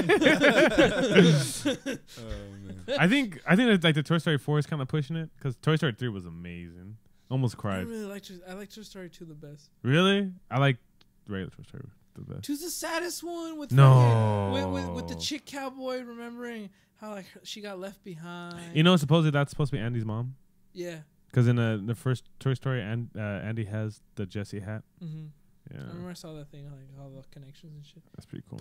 Oh, man. I think that, like the Toy Story 4 is kind of pushing it because Toy Story 3 was amazing. Almost I cried. really like. I like Toy Story 2 the best. Really? I like regular Toy Story the best. 2's the saddest one with No. fucking- with the chick cowboy remembering how like she got left behind. You know, supposedly that's supposed to be Andy's mom. Yeah. Because in the first Toy Story, Andy has the Jessie hat. Mm-hmm. Yeah, I remember I saw that thing like all the connections and shit. that's pretty cool.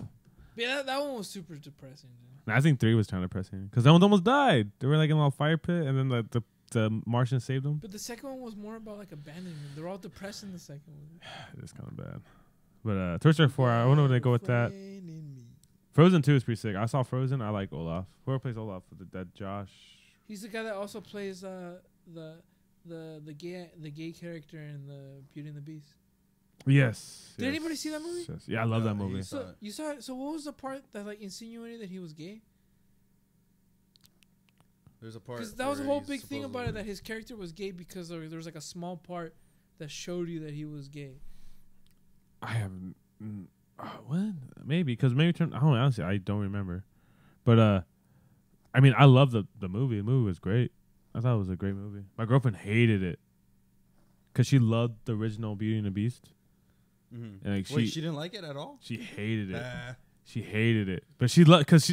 But yeah, that one was super depressing. Dude. I think 3 was kind of depressing because that one almost died. They were like in a little fire pit, and then the Martian saved them. But the second one was more about like abandonment. They're all depressed in the second one. It's kind of bad. But Toy Story 4, I wonder where they go with that. Frozen 2 is pretty sick. I saw Frozen. I like Olaf. Whoever plays Olaf, that Josh. He's the guy that also plays the gay character in the Beauty and the Beast. Yes. Did anybody see that movie? Yes. Yeah, I love that No, movie. he's- So you saw it. So what was the part that like insinuated that he was gay? There's a part. Because that was a where whole he's big thing about it, supposedly- that his character was gay because there was like a small part that showed you that he was gay. I haven't. What? Maybe because maybe I don't know, honestly I don't remember. But I mean I love the movie. The movie was great. I thought it was a great movie. My girlfriend hated it because she loved the original Beauty and the Beast. Mhm. And like Wait, she didn't like it at all? she hated it. Ah. She hated it, but she loved because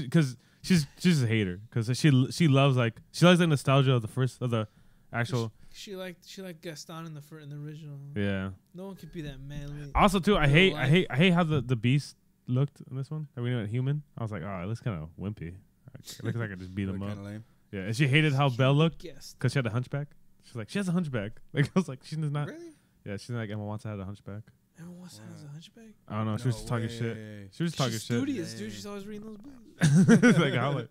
she's just a hater because she loves like she likes the nostalgia of the actual She liked Gaston in the original. yeah. No one could be that manly. Also too, I Real hate life. how the Beast looked in this one. I mean, human. I was like, oh, it looks kind of wimpy. It looks like I just beat him up. Kinda lame. Yeah, and she hated how Belle looked Guessed. because she had a hunchback. She's like, she has a hunchback. Like I was like, she does not. Really? Yeah, she's like Emma Watson had a hunchback. Everyone wants to have a hunchback. I don't know. She was just talking shit. She was just talking She's shit. studious, dude. Yeah. She's always reading those books. Like how like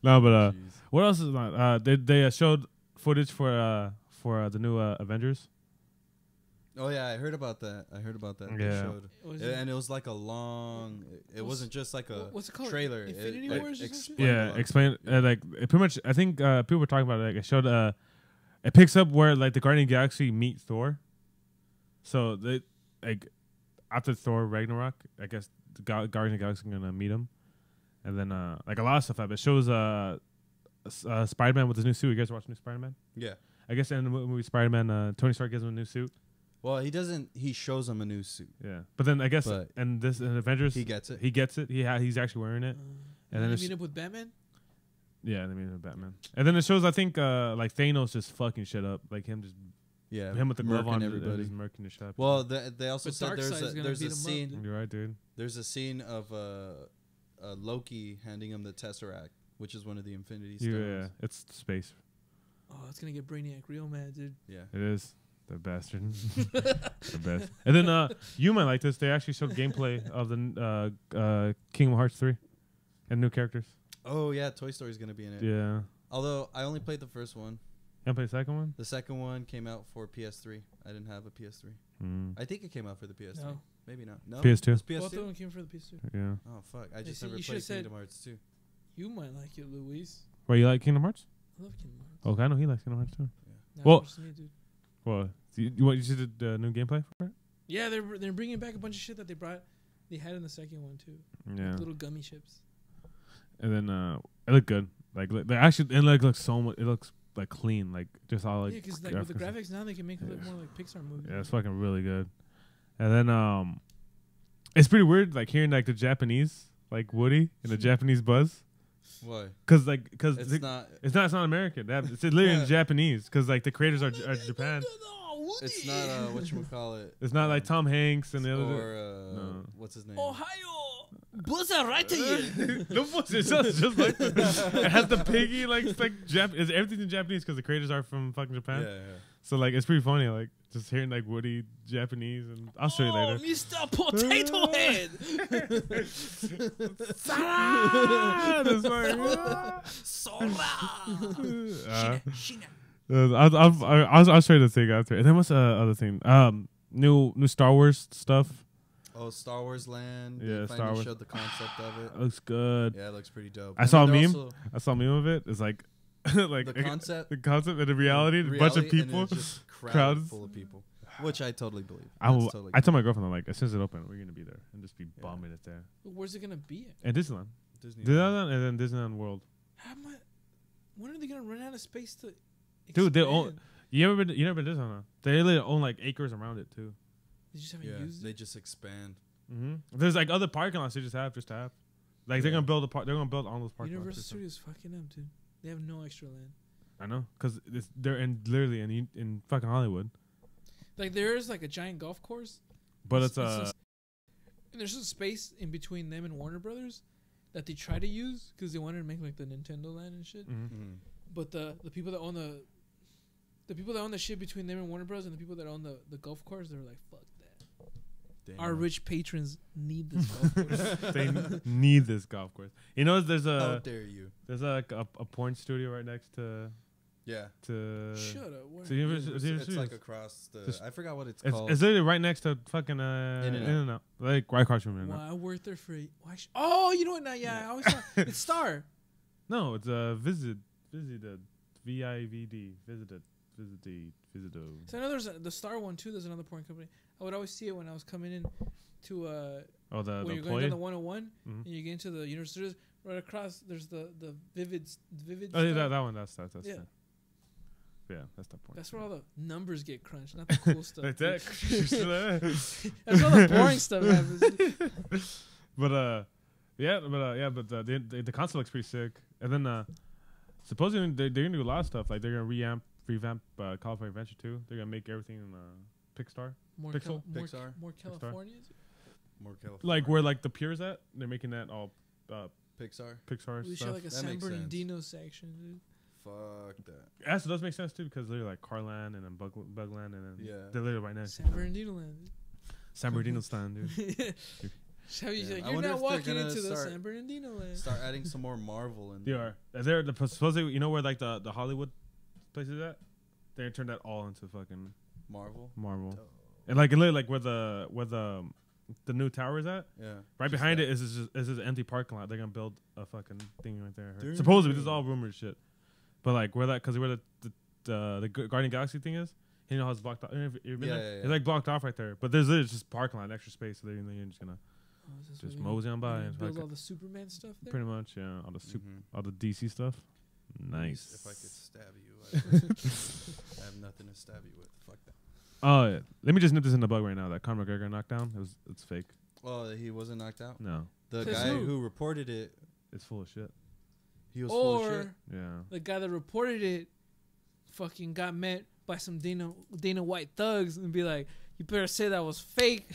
no, but Jeez. what else is not? They showed footage for the new Avengers. Oh yeah, I heard about that. They Yeah. showed. Was Yeah, and it was like a long. It wasn't just like a what's it called? trailer. Infinity it Wars or some shit? explained a Yeah, lot. explain like it pretty much. I think people were talking about it. Like it showed it picks up where like the Guardian of the Galaxy meet Thor. So they like after Thor Ragnarok, I guess the Guardian of the Galaxy are gonna meet him, and then like a lot of stuff happened. It shows Spider-Man with his new suit. You guys watch new Spider-Man? Yeah. I guess in the movie Spider-Man, Tony Stark gives him a new suit. Well, he doesn't. He shows him a new suit. Yeah, but then I guess But in Avengers, He gets it. He gets it. He's actually wearing it. And then then you it's- meet up with Batman. Yeah, they made him Batman. And then it shows, I think, like Thanos just fucking shit up, like him Yeah. with the glove murking on, everybody. just murking the shit up. Well, they also But said Darkseid's gonna there's beat a him up, scene. dude. You're right, dude. There's a scene of Loki handing him the Tesseract, which is one of the Infinity Stones. Yeah, it's space. Oh, it's gonna get Brainiac real mad, dude. Yeah. It is the bastard, the best. And then you might like this. They actually showed gameplay of the Kingdom Hearts 3 and new characters. Oh yeah, Toy Story's gonna be in it. Yeah, Although I only played the first one. You play the second one? The second one came out for PS3. I didn't have a PS3. I think it came out for the PS3. No. Maybe not. No. PS2. It was Both of PS2. them came for the PS2. Yeah. Oh fuck! I just see, never you played should've said- Kingdom Hearts 2. You might like it, Luis. Wait, you like Kingdom Hearts? I love Kingdom Hearts. Okay, I know he likes Kingdom Hearts too. Nah, Well- just me, dude. Well, you see the new gameplay for it? Yeah, they're bringing back a bunch of shit that they had in the second one too. Yeah. Little gummy ships. And then it looked good. Like they actually, it looks so much. It looks like clean. Like just all like. Yeah, because like with the graphics. graphics now, they can make it look more like Pixar movies. Yeah, it's fucking really good. And then it's pretty weird like hearing like the Japanese like Woody and the Japanese Buzz. Why? Cause It's not. it's not American. It's literally in Yeah. Japanese. Cause like the creators are Japan. It's not. Whatchamacallit. It's not like Tom Hanks and the other. Or No. what's his name? Ohio, Buzzer right to you. No, it's just like it has the piggy like it's like It's everything's in Japanese because the creators are from fucking Japan. Yeah. So like it's pretty funny like just hearing like Woody Japanese and I'll show you later. Mr. Potato Head. It's like, Sora. Shina. I'll show you the thing after. And then what's the other thing? New Star Wars stuff. Oh, Star Wars Land. Yeah, They Star finally Wars. showed the concept of it. Looks good. Yeah, it looks pretty dope. I saw a then they're meme. also- I saw a meme of it. It's like like The concept. the concept and the reality. A bunch of reality, and people. it's just crowds crowds. full of people, which I totally believe. I That's will. totally I told my girlfriend I'm like as soon as it opens, we're gonna be there and just be Yeah. bombing it there. Where's it gonna be at? And Disneyland. Disney. Disneyland and then Disneyland World. How much? When are they gonna run out of space to? Dude, they own- expand? You never been to Disneyland? They literally own like acres around it too. They just haven't Yeah, used they it. just expand. Mm-hmm. There's like other parking lots they just have. Like they're Yeah. gonna build a park. They're gonna build all those parking Universal lots. Studios fucking up, dude. They have no extra land. I know, cause they're literally in fucking Hollywood. Like there's like a giant golf course, But it's just- and there's some space in between them and Warner Brothers that they try to use because they wanted to make like the Nintendo land and shit. mhm. Mm. But the people that own the people that own the shit between them and Warner Bros. And the people that own the golf course, they're like, fuck that. Damn. Our rich patrons need this golf course. They need this golf course. You know, there's How a dare you? a porn studio right next to Yeah. Shut up. Where? to Universal It's Studios. like across the. Just- I forgot what it's It's called. literally right next to fucking In-N-Out. In-N-Out. Like right across from Well, In-N-Out. I worked there for. Oh, you know what? Now, yeah, I always thought it's Star. No, it's visited VIVD visited. So I know there's the Star one too. There's another porn company. I would always see it when I was coming in to Oh, the when you're going employee. down the 101 Mhm. and you get into the Universal Studios. Right across, there's the Vivid. Oh yeah, Star. that one. That's Yeah. yeah, that's the point. That's where all the numbers get crunched, not the cool stuff. Like dude. that. That's all the boring stuff happens. But the console looks pretty sick. And then supposedly they're gonna do a lot of stuff. Like they're gonna revamp California Adventure 2. They're gonna make everything in Pixar. More Pixel? Pixar? more California. More California. Like where like the Piers at? They're making that all Pixar. Pixar We should stuff. have like a That San makes sense. Bernardino section, dude. Fuck that. Yeah, so does make sense too because they're like Carland and then Bugland and then Yeah. they're literally right next. San Bernardino land. San Bernardino stand, dude. So he's Yeah. like, I you're wonder not if they're walking gonna into the start- San Bernardino land. Start adding some more Marvel in They are. They're supposedly you know where like the Hollywood places at? They're gonna turn that all into fucking Marvel. Marvel. Dope. And like literally like where the new tower is at, Yeah. right Just behind that. it is this an empty parking lot. They're gonna build a fucking thing right there. Dude. Supposedly, this is all rumored shit. But like where that, because where the Guardian Galaxy thing is, you know how it's blocked off. You've been Yeah, there? yeah, yeah. It's like blocked off right there. But there's literally just parking lot, extra space, so they're just gonna Oh, is this just where they mosey on by gonna and build fucking- all the Superman stuff there. pretty much yeah, all the Mhm. all the DC stuff. Nice. If I could stab you, I have nothing to stab you with. Fuck that. Oh yeah. Let me just nip this in the bug right now. That Conor McGregor knockdown, it's fake. Oh, he wasn't knocked out. No, The Says guy who? who reported it, it's full of shit. he was full of shit. Or Yeah. the guy that reported it, fucking got met by some Dana White thugs and be like, you better say that was fake,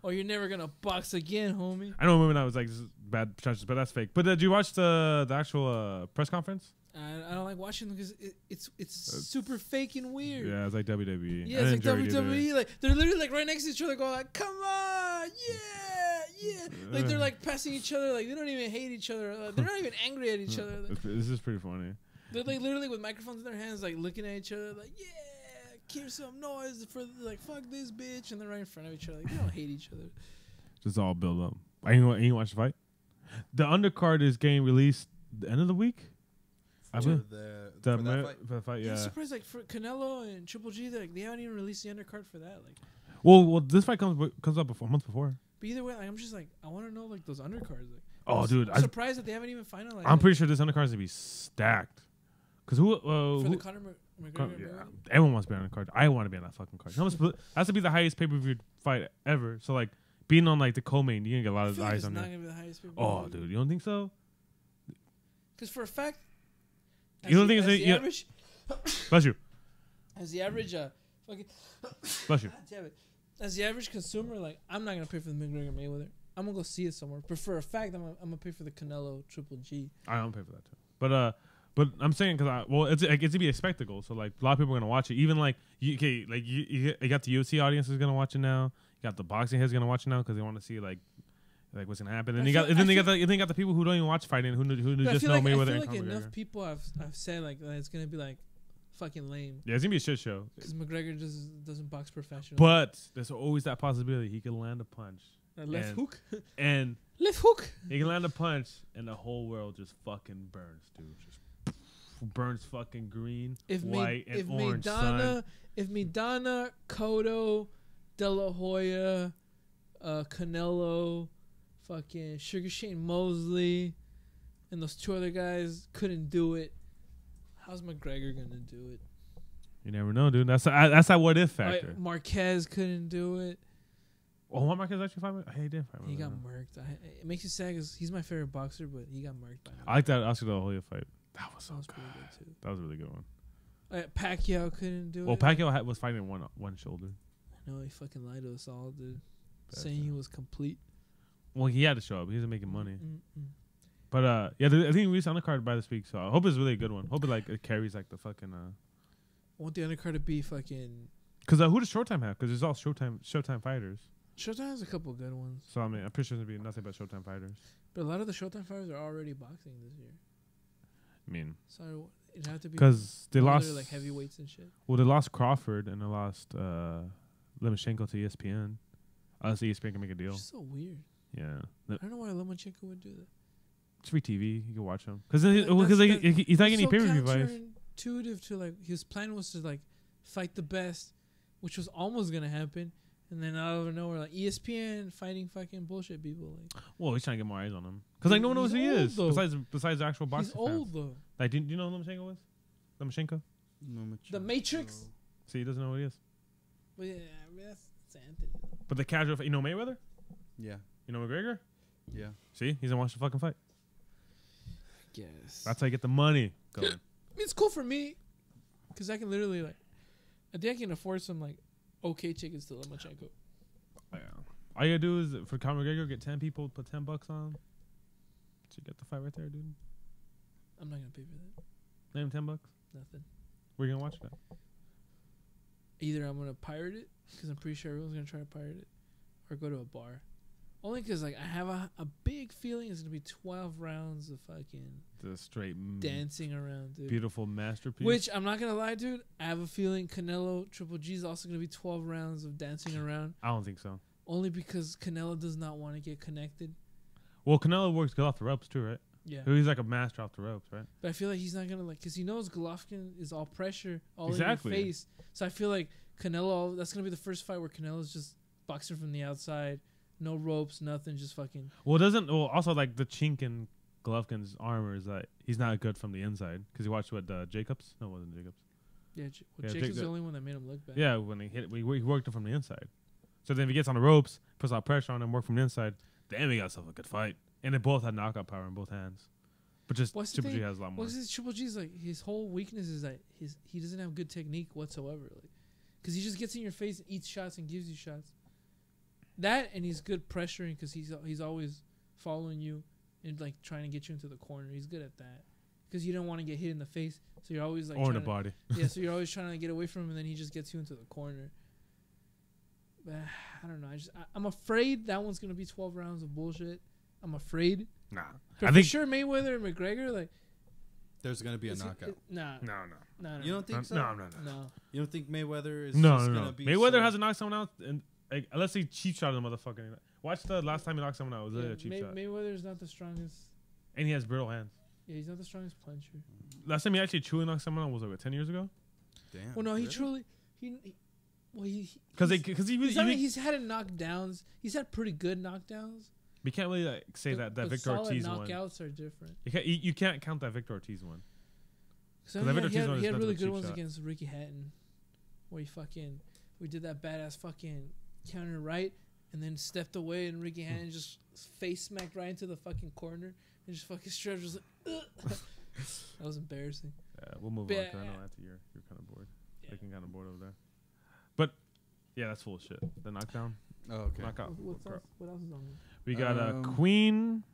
or you're never gonna box again, homie. I know women that was like this is bad chances, but that's fake. But did you watch the actual press conference? I don't like watching them because it's super fake and weird. Yeah, it's like WWE. Yeah, I it's didn't like enjoy it either. WWE. Like they're literally like right next to each other, going like, "Come on, yeah." Like they're like passing each other. Like they don't even hate each other. They're not even angry at each other. Like, This is pretty funny. They're like literally with microphones in their hands, like looking at each other, like, yeah, here's some noise for like, fuck this bitch, and they're right in front of each other. Like, they don't hate each other. Just all build up. I ain't watch the fight. The undercard is getting released the end of the week. For For the fight, Yeah. yeah. I'm surprised, like for Canelo and Triple G, like they haven't even released the undercard for that. Like, Well, this fight comes up a month before. but either way, like, I'm just like, I want to know like those undercards. Like, Oh, dude, I'm surprised that they haven't even finalized. I'm pretty sure this undercard is gonna be stacked. Cause for who the Conor McGregor. yeah, Mayweather? everyone wants to be on the card. I want to be on that fucking card. That's to be the highest pay-per-view fight ever. So like being on like the co-main, you're gonna get a lot I of feel like eyes it's on not there. gonna be the highest. Oh, dude, you don't think so? Because for a fact, You don't think it's the yeah. average? Bless you, As the average, fucking, bless you. God damn it. As the average consumer, like, I'm not gonna pay for the McGregor Mayweather. I'm gonna go see it somewhere. But for a fact, I'm gonna pay for the Canelo Triple G. I don't pay for that too. But I'm saying because it's to be a spectacle. So like a lot of people are gonna watch it. Even like you got the UFC audience is gonna watch it now. You got the boxing heads gonna watch it now because they want to see like what's gonna happen. And you got the people who don't even watch fighting who But just know I Mayweather feel and like Conor enough McGregor. people have said like that it's gonna be like fucking lame Yeah, it's gonna be a shit show. because McGregor just doesn't box professional. But there's always that possibility he can land a punch Left and- hook, and left hook. he can land a punch and the whole world just fucking burns, dude. Just burns fucking green, white, and orange. Son. If Maidana, Cotto, De La Hoya, Canelo, fucking Sugar Shane Mosley, and those two other guys couldn't do it, how's McGregor gonna do it? You never know, dude. That's that what if factor. Like, Marquez couldn't do it. Oh, Juan Marquez actually fight? Hey, he did fight. He got murked. It makes you sad because he's my favorite boxer, but he got murked by him. I like that Oscar De La Hoya fight. That was so That was good. pretty good too. That was a really good one. Pacquiao couldn't do Well, it. Pacquiao was fighting one shoulder. I know he fucking lied to us all, dude. Bad Saying he time. was complete. Well, he had to show up. He wasn't making money. Mm-mm. But I think we released on the card by this week, so I hope it's really a good one. Hope it carries like the fucking. I want the undercard to be fucking. Because who does Showtime have? Because it's all Showtime fighters. Showtime has a couple good ones, So I mean, I'm pretty sure it's gonna be nothing but Showtime fighters. but a lot of the Showtime fighters are already boxing this year. I mean, So it had to be because they one of lost their, like heavyweights and shit. Well, they lost Crawford and they lost Lomachenko to ESPN. Unless ESPN can make a deal. It's so weird. Yeah, I don't know why Lomachenko would do that. it's free TV. You can watch them because Like, he's not getting so pay-per-view fights. counterintuitive to like his plan was to like fight the best, which was almost gonna happen, and then out of nowhere like ESPN fighting fucking bullshit people. Like Well, he's trying to get more eyes on him because like no one knows who he He's old, is though. besides the actual boxing he's old fans. though. Like, do you know who Lomachenko was? Lomachenko? The Matrix. See, he doesn't know who he is. But yeah, I mean that's Anthony. Though. But the casual, you know Mayweather? Yeah. You know McGregor? Yeah. See, he's gonna watch the fucking fight. Guess. That's how you get the money going. I mean, it's cool for me, cause I can literally like, I think I can afford some like, okay tickets to Lomachenko. Yeah. All you gotta do is for Conor McGregor, get 10 people, put $10 on. So you get the fight right there, dude. I'm not gonna pay for that. Name $10. Nothing. Where you gonna watch that? Either I'm gonna pirate it, cause I'm pretty sure everyone's gonna try to pirate it, or go to a bar. Only cause like I have a big feeling it's gonna be 12 rounds of fucking The straight dancing around, dude. beautiful masterpiece. Which I'm not gonna lie, dude. I have a feeling Canelo Triple G is also gonna be 12 rounds of dancing around. I don't think so. Only because Canelo does not want to get connected. Well, Canelo works good off the ropes too, right? Yeah. He's like a master off the ropes, right? But I feel like he's not gonna like, cause he knows Golovkin is all pressure, all Exactly. in your face. So I feel like Canelo. That's gonna be the first fight where Canelo's just boxing from the outside, no ropes, nothing, just fucking. Well, also like the chink in Golovkin's armor is that he's not good from the inside because you watched what Jacobs? No, it wasn't Jacobs. Yeah, Yeah, Jacob's the Jake- only one that made him look bad. Yeah, when he worked it from the inside. So then if he gets on the ropes, puts a lot of pressure on him, work from the inside, then he got himself a good fight. And they both had knockout power in both hands. But just What's the Triple G thing? has a lot more. Well, because Triple G's like his whole weakness is that he doesn't have good technique whatsoever. Like, because he just gets in your face and eats shots and gives you shots. That and he's good pressuring because he's always following you and like trying to get you into the corner. He's good at that because you don't want to get hit in the face, so you're always like Or in the trying body. yeah, so you're always trying to get away from him, and then he just gets you into the corner. But I don't know. I'm afraid that one's gonna be 12 rounds of bullshit. I'm afraid. Nah. But I for think sure Mayweather and McGregor, like There's gonna be a It's- knockout. Nah, No. no. You don't think so? No. No. You don't think Mayweather is No. just gonna be Mayweather so- hasn't knocked someone out, and like, let's say cheap shot of the motherfucker. Watch the last time he knocked someone out. It was literally a cheap shot, Mayweather's not the strongest. and he has brittle hands. Yeah, he's not the strongest puncher. Last time he actually truly knocked someone out was like what, 10 years ago. Damn. Well, no, he really? truly well Because he's- he was. he's had knockdowns. He's had pretty good knockdowns. We can't really like, say that but Victor solid Ortiz one. knockouts are different. You can't count that Victor Ortiz one. So Because he Victor Ortiz one is had nothing really but good cheap ones shot. against Ricky Hatton, where we did that badass fucking counter right, and then stepped away, and Ricky Hatton just face smacked right into the fucking corner, and just fucking stretched. Was like, ugh. That was embarrassing. We'll move on. 'Cause I know after you're kind of bored. Yeah. Looking kind of bored over there. But yeah, that's full of shit. The knockdown, Oh, okay. knockout. What else is on there? We got a Um, Queen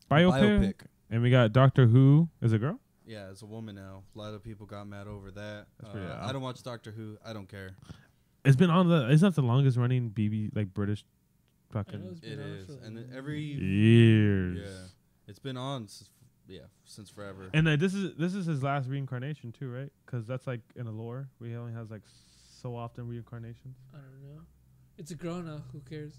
biopic, and we got Doctor Who. Is it a girl? Yeah, it's a woman now. A lot of people got mad over that. That's pretty I don't watch Doctor Who. I don't care. It's been on the. It's not the longest running BB like British I know fucking it's been It on is, for like and a every years. yeah, it's been on since forever. And this is his last reincarnation too, right? Because that's like in the lore, he only has like so often reincarnations. I don't know. It's a girl now. Who cares?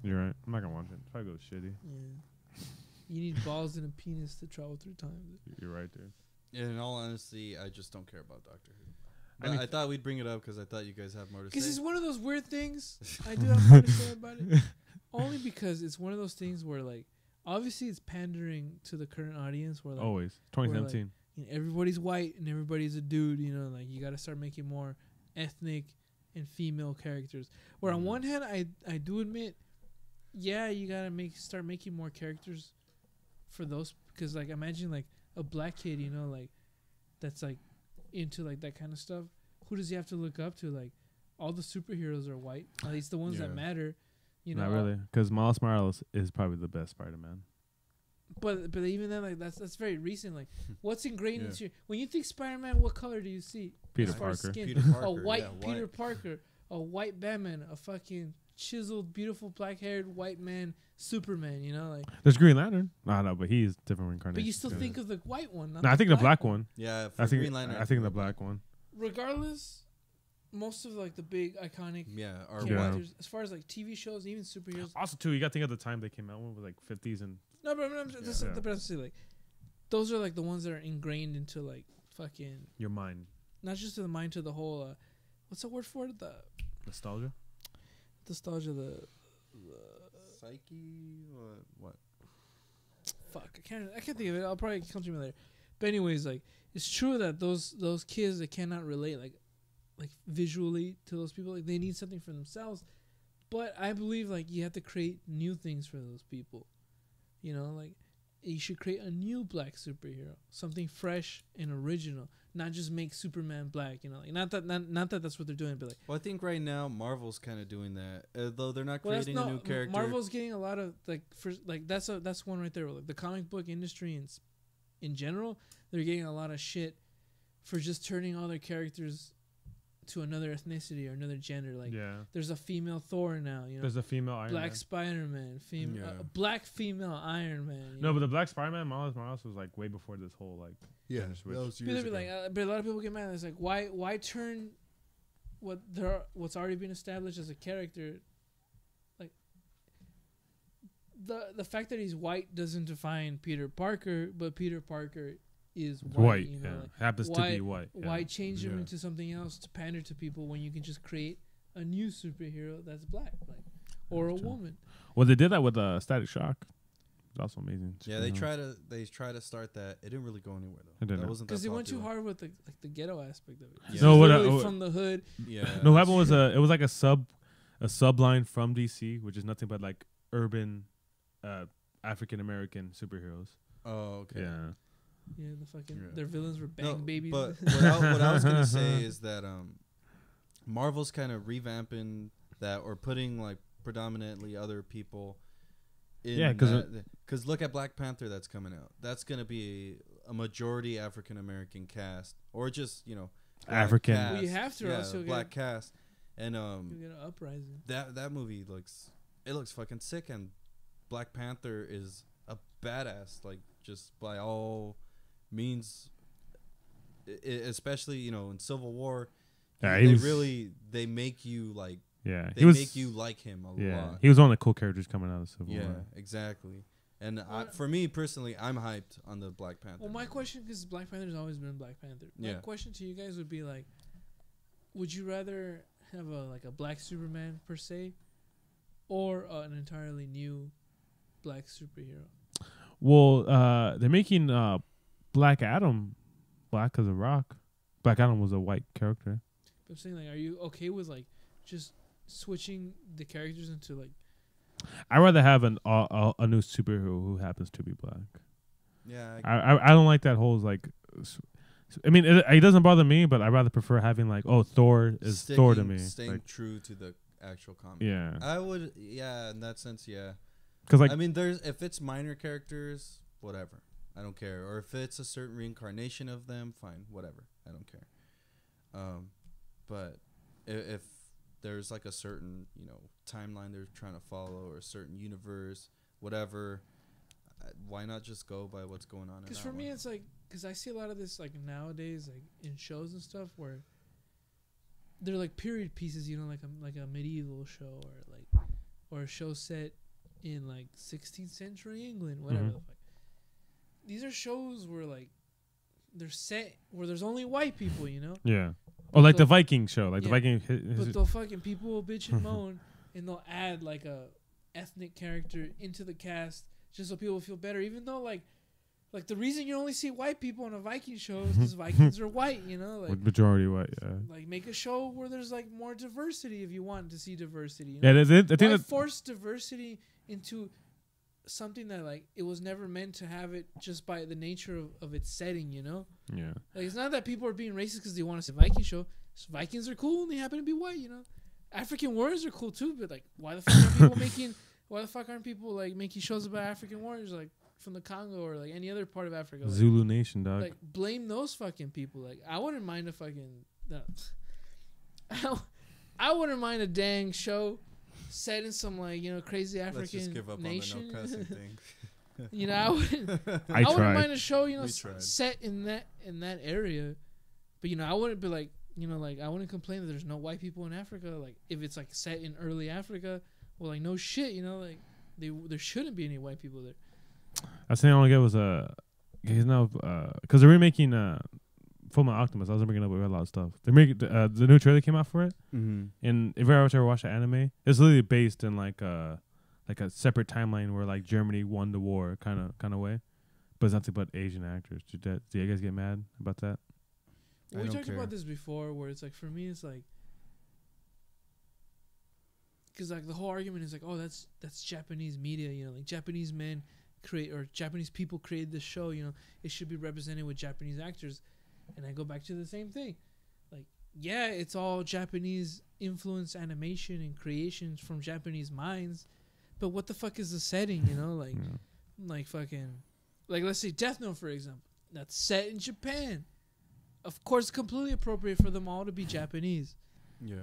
You're right. I'm not gonna watch it. It's probably goes shitty. Yeah. You need balls and a penis to travel through time. You're right, dude. In all honesty, I just don't care about Doctor Who. I But mean- I thought we'd bring it up because I thought you guys have more to Because it's say. one of those weird things. I do have more to say about it. Only because it's one of those things where, like, obviously it's pandering to the current audience where, like, Always 2017. you know, everybody's white and everybody's a dude, you know, like, you got to start making more ethnic and female characters. Where on one hand, I do admit, yeah, you got to start making more characters for those. Because, like, imagine, like, a black kid, you know, like, that's, like, into, like, that kind of stuff. Who does he have to look up to? Like, all the superheroes are white. At least the ones that Yeah. matter. You know, Not really, because Miles Morales is probably the best Spider-Man. But even then, like that's very recent. Like, what's ingrained Yeah. into you when you think Spider-Man? What color do you see? Peter as far as Parker. skin? Peter Parker, A white yeah, Peter white. Parker, a white Batman, a fucking chiseled, beautiful, black-haired white man, Superman. You know, like. There's Green Lantern. No, but he's different reincarnation. But you still think of the white one. Not No, I think the black one. Yeah, for I think Green Lantern. I think the black one. Regardless, most of like the big iconic Yeah, are Yeah. white. characters, as far as like TV shows, even superheroes. Also, too, you got to think of the time they came out with like 50s and No, but I'm just Yeah. the best to say like, those are like the ones that are ingrained into like fucking your mind not just to the mind, to the whole. What's the word for it? The nostalgia. nostalgia. The Psyche. What? fuck. I can't think of it. I'll probably come to me later. But anyways, like it's true that those kids that cannot relate like visually to those people, like they need something for themselves. But I believe like you have to create new things for those people. You know, like you should create a new black superhero, something fresh and original. Not just make Superman black. You know, like not that that's what they're doing, but like. Well, I think right now Marvel's kind of doing that, though they're not Well, creating a new character. Marvel's getting a lot of like for like that's one right there. Like the comic book industry in general, they're getting a lot of shit for just turning all their characters to another ethnicity or another gender. Like Yeah. there's a female Thor now, you know, There's a female Iron black Man. Spider-Man, Yeah. black female Iron Man. you No, know? but the black Spider-Man, Miles Morales, was like way before this whole like gender switch. People be like, but a lot of people get mad. It's like why turn what's already been established as a character, like the fact that he's white doesn't define Peter Parker, but Peter Parker is It's white. white. You know, Yeah. like, Happens to be white. Yeah. why change him Yeah. into something else to pander to people when you can just create a new superhero that's black, like, or a True. woman? Well, they did that with Static Shock. It's also amazing. Yeah, they try to start that. It didn't really go anywhere though. It didn't. That wasn't Because that they went too popular. hard with the ghetto aspect of it. Yeah. He's No, what literally from the hood. Yeah. No, what happened was it was like a subline from DC, which is nothing but like urban, African American superheroes. Oh, okay. Yeah. Yeah, the fucking Yeah. their villains were bang No, babies. But what I was gonna say is that Marvel's kind of revamping that or putting like predominantly other people in. Yeah, 'cause look at Black Panther that's coming out. That's gonna be a majority African American cast or just black African. cast. Well, you have to, or yeah, else you'll black cast, and you get an uprising. that movie looks fucking sick, and Black Panther is a badass, like just by all means especially in Civil War, Yeah, they he's really they make you like yeah. they He was make you like him a yeah. lot. He was one of the cool characters coming out of Civil Yeah, War. exactly. And Well, for me personally, I'm hyped on the Black Panther. Well, my movie. question, because Black Panther's always been Black Panther. My Yeah. question to you guys would be like, would you rather have a black Superman per se, or an entirely new black superhero? Well, they're making Black Adam black as a rock. Black Adam was a white character. I'm saying, like, are you okay with like just switching the characters into like? I'd rather have a new superhero who happens to be black. Yeah, I don't like that whole like. I mean, it doesn't bother me, but I'd rather prefer having like, oh, Thor is Thor to me. Staying Like, true to the actual comic. yeah, I would, in that sense, yeah. because like I mean, if it's minor characters, whatever, I don't care. Or if it's a certain reincarnation of them, fine, whatever, I don't care. But if there's like a certain timeline they're trying to follow, or a certain universe, whatever, why not just go by what's going on? Because for me, it's like, because I see a lot of this like nowadays, like in shows and stuff, where they're like period pieces, like a medieval show, or a show set in like 16th century England, whatever Mhm. the fuck. These are shows where like they're set where there's only white people, yeah, or like the So- Viking show, like the Yeah. Viking. but they'll fucking people will bitch and moan, and they'll add like a ethnic character into the cast just so people feel better, even though like the reason you only see white people on a Viking show is because Vikings are white, like with majority white. Yeah, like make a show where there's like more diversity if you want to see diversity. yeah. I think Why that force diversity into something that like it was never meant to have it just by the nature of its setting, yeah. Like it's not that people are being racist because they want to see a Viking show. So Vikings are cool and they happen to be white, African warriors are cool too, but like why the fuck aren't people like making shows about African warriors like from the Congo or like any other part of Africa? Like, Zulu Nation, dog. like blame those fucking people. Like I wouldn't mind a fucking I wouldn't mind a dang show set in some like crazy African let's just give up nation. on the no cussing thing. I wouldn't. I I wouldn't tried. mind a show, We s- tried. set in that area, but I wouldn't be like, like I wouldn't complain that there's no white people in Africa. Like if it's like set in early Africa, well, like no shit, like there shouldn't be any white people there. I think all I get was he's now because they're remaking Full Metal Alchemist. I was bringing up we had a lot of stuff. They're making the new trailer came out for it, Mm-hmm. and if you ever watched the anime, it's literally based in like a separate timeline where like Germany won the war kind of way, but it's nothing but Asian actors. Do you guys get mad about that? We don't talked care. about this before, where it's like for me, it's like because like the whole argument is like, oh, that's Japanese media, like Japanese men create or Japanese people created this show, it should be represented with Japanese actors, and I go back to the same thing, like yeah, it's all Japanese influence animation and creations from Japanese minds, but what the fuck is the setting, like Yeah. like fucking like let's say Death Note for example, that's set in Japan. Of course, completely appropriate for them all to be Japanese. Yeah.